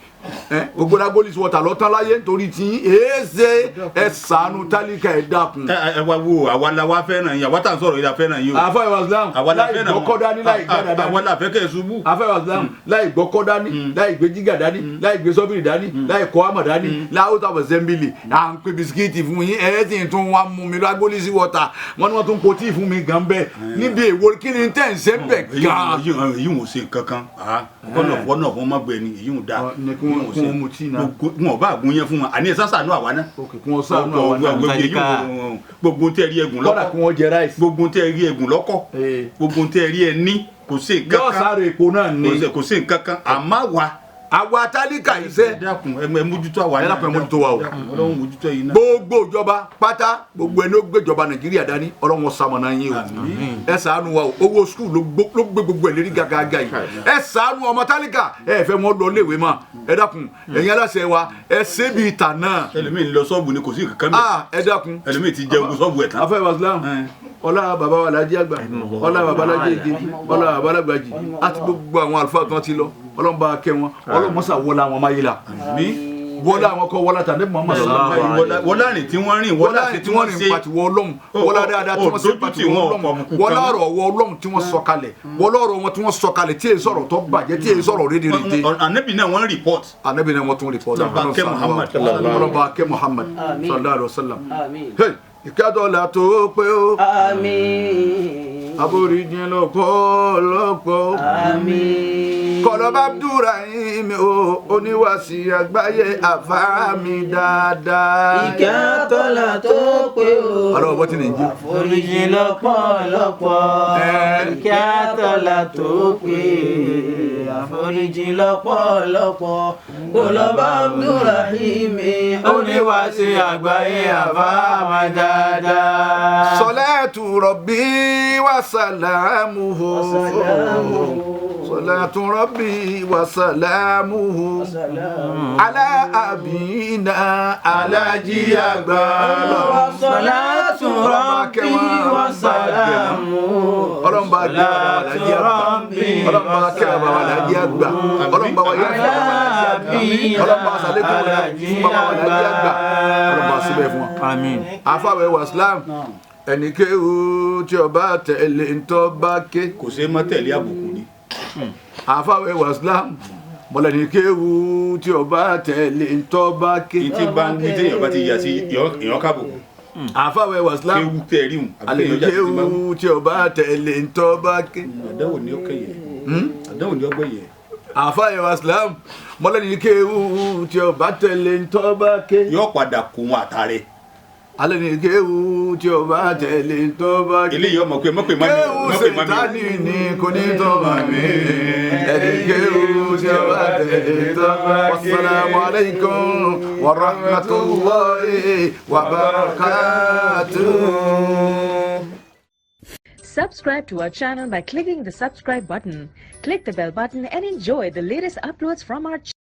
gbogbo Lagos water lọ́tàn láyé nítorí tí èéṣe ẹ ṣàánú tálíkà ẹ dákun. ẹ wá wo àwa la wá fẹ́ràn yín àwa tá à ń sọ̀rọ̀ yìí la fẹ́ràn yín o. àfẹ́ ìwàsílám láì gbọ́kọ́ dání láì gbádà dání. àwa la fẹ́ kẹ́ ẹ ṣubú. àfẹ́ ìwàsílám láì gbọ́kọ́ dání láì gbé jígà dání láì gbé sọ́bìrì dání láì kọ́ àmọ̀ dání láwùjọ àbọ̀sẹ́mbìlì à ń pè bisikíìtì fún yín ẹ̀ẹ́dì tún wá mú mi Lagos water wọ́n ní wọ́n tún po tíì fún mi gan bẹ́ẹ̀ níbi èwo kí ni tẹ̀ ń ṣe bẹ̀ gan. èyí ò ṣe kankan kọ́nà fún ọmọ gbẹ ni èyí ò dáa wọn ò bá gún yẹn fún wọn àní ẹ̀sán sànú àwa náà gbogbo tẹ rí ẹgùn lọ́kọ̀ gbogbo tẹ rí ẹgùn lọ́kọ̀ gbogbo tẹ rí ẹ ní kò sí nǹkan kan yóò sáré epo náà ní kò sí nǹkan kan àmọ́ àwa tálíkà iṣẹ́ ẹ mójútó àwa náà ẹ mójútó wa o Ọlọ́run mójútó yìí náà gbogbo ìjọba pátá gbogbo ẹni ó gbéjọba Nàìjíríà dání Ọlọ́run ṣamọ̀nà yín o ẹ ṣàánú wa o owó skul ló gbé gbogbo ẹ lérí gàgàgà yìí ẹ ṣàánú ọmọ tálíkà ẹ fẹ́ wọn lọ léèwé mọ́ ẹ dákun ẹ̀yin aláṣẹ wa ẹ ṣe bí ìtà náà. ẹlòmíì ń lọ ṣọ́ọ̀bù ni kò sí kankan mẹ́ ẹ dákun ẹlòmíì ti jẹ ogun ṣọ́ọ̀bù ẹ̀ tán. afẹ́ wàsílám ọlá bàbá wa Lájí Àgbà ọlá bàbá Lájí Èké ọlá bàbá Lágbàjì àti gbogbo àwọn àlùfáà kan ti lọ Ọlọ́run bá kẹ́ wọn Ọlọ́run mọ́sà wọlá àwọn máyé la wọlá àwọn kọ wọlá tàbí Muhammad wọlá rìn tí wọ́n rìn wọlá tí wọ́n rìn pàtì wọ Ọlọ́run wọlá dáadáa tí wọ́n ṣe pàtì wọ Ọlọ́run wọlá ọ̀rọ̀ wọ Ọlọ́run tí wọ́n sọ kalẹ̀ wọlá ọ̀rọ̀ wọn tí wọ́n sọ kalẹ̀ tí èyí sọ̀rọ̀ tó bàjẹ́ tí èyí sọ̀rọ̀ rédèrèdè. Ànábì náà wọ́n report. Ànábì náà wọ́n tún report. Ọlọ́run bá kẹ́ Muhammad sallallahu alaihi wasallam. Ìkádọ́là tó pé ó. Aboríjì lọ́pọ̀lọpọ̀. Kọ̀lọ́bà Abdulrahim o oníwàsí àgbáyé àfáàmì dáadáa. Ìkádọ́là tó pé ó. Ọlọ́wọ́ bọ́ tí ní jẹ́. Àforíjì lọ́pọ̀lọpọ̀. Ìkádọ́là tó pé àforíjì lọ́pọ̀lọpọ̀. Kọ̀lọ́bà Abdulrahim oníwàsí àgbáyé àfáàmì dáadáa. Salatu Rabbi wa salamuhu. Salatu Rabbi wa salamuhu. Ala abina Alaji Àgbà. Salatu Rabbi wa salamuhu. Ọlọ́run bá kẹ́ Alaji Àgbà. Ọlọ́run bá kẹ́ Alaji Àgbà. Ọlọ́run bá wáyé fún Alaji Àgbà. Ọlọ́run bá sàlékún fún Alaji Àgbà. Ọlọ́run bá síbẹ̀ fún wa. Àmín. Afáwẹ̀ wa Islam ẹni kéwú tí ọba tẹ̀lé ntọ́ bá ké. Kò sí mọ́ tẹ̀lé àbùkù ni. Àfáwẹ̀ wa Islam mọ̀lẹ́ ní kéwú tí ọba tẹ̀lé ntọ́ bá ké. Ìtì bá ń gbé téèyàn bá ti yà sí ìyàn kábùkù. Àfáwẹ̀ wa Islam kéwú tẹ̀ rí hùn. alẹ́ ní kéwú tí ọba tẹ̀lé ntọ́ bá ké. Àdáwò ni ó kẹ́yẹ. Àdáwò ni ó gbẹ̀yẹ. Àfáwẹ̀ wa Islam mọ̀lẹ́ ní kéwú tí ọba tẹ̀lé ntọ́ bá ké. Yóò padà kó wọn àtàrẹ. Alẹ́ ní kéwú tí ọba tẹ̀lé ntọ́ bá ké. Eléyìí ọmọ pé mọ́pẹ́ mami. Kéwú Sètánì ni kò ní tọ́ mami. Ẹni kéwú tí ọba tẹ̀lé ntọ́ bá ké. Wassalamu alaikum wa rahmatullahi wa barakatuh. Subscribe to our channel by clicking the subscribe button. Click the bell button and enjoy the latest uploads from our channel.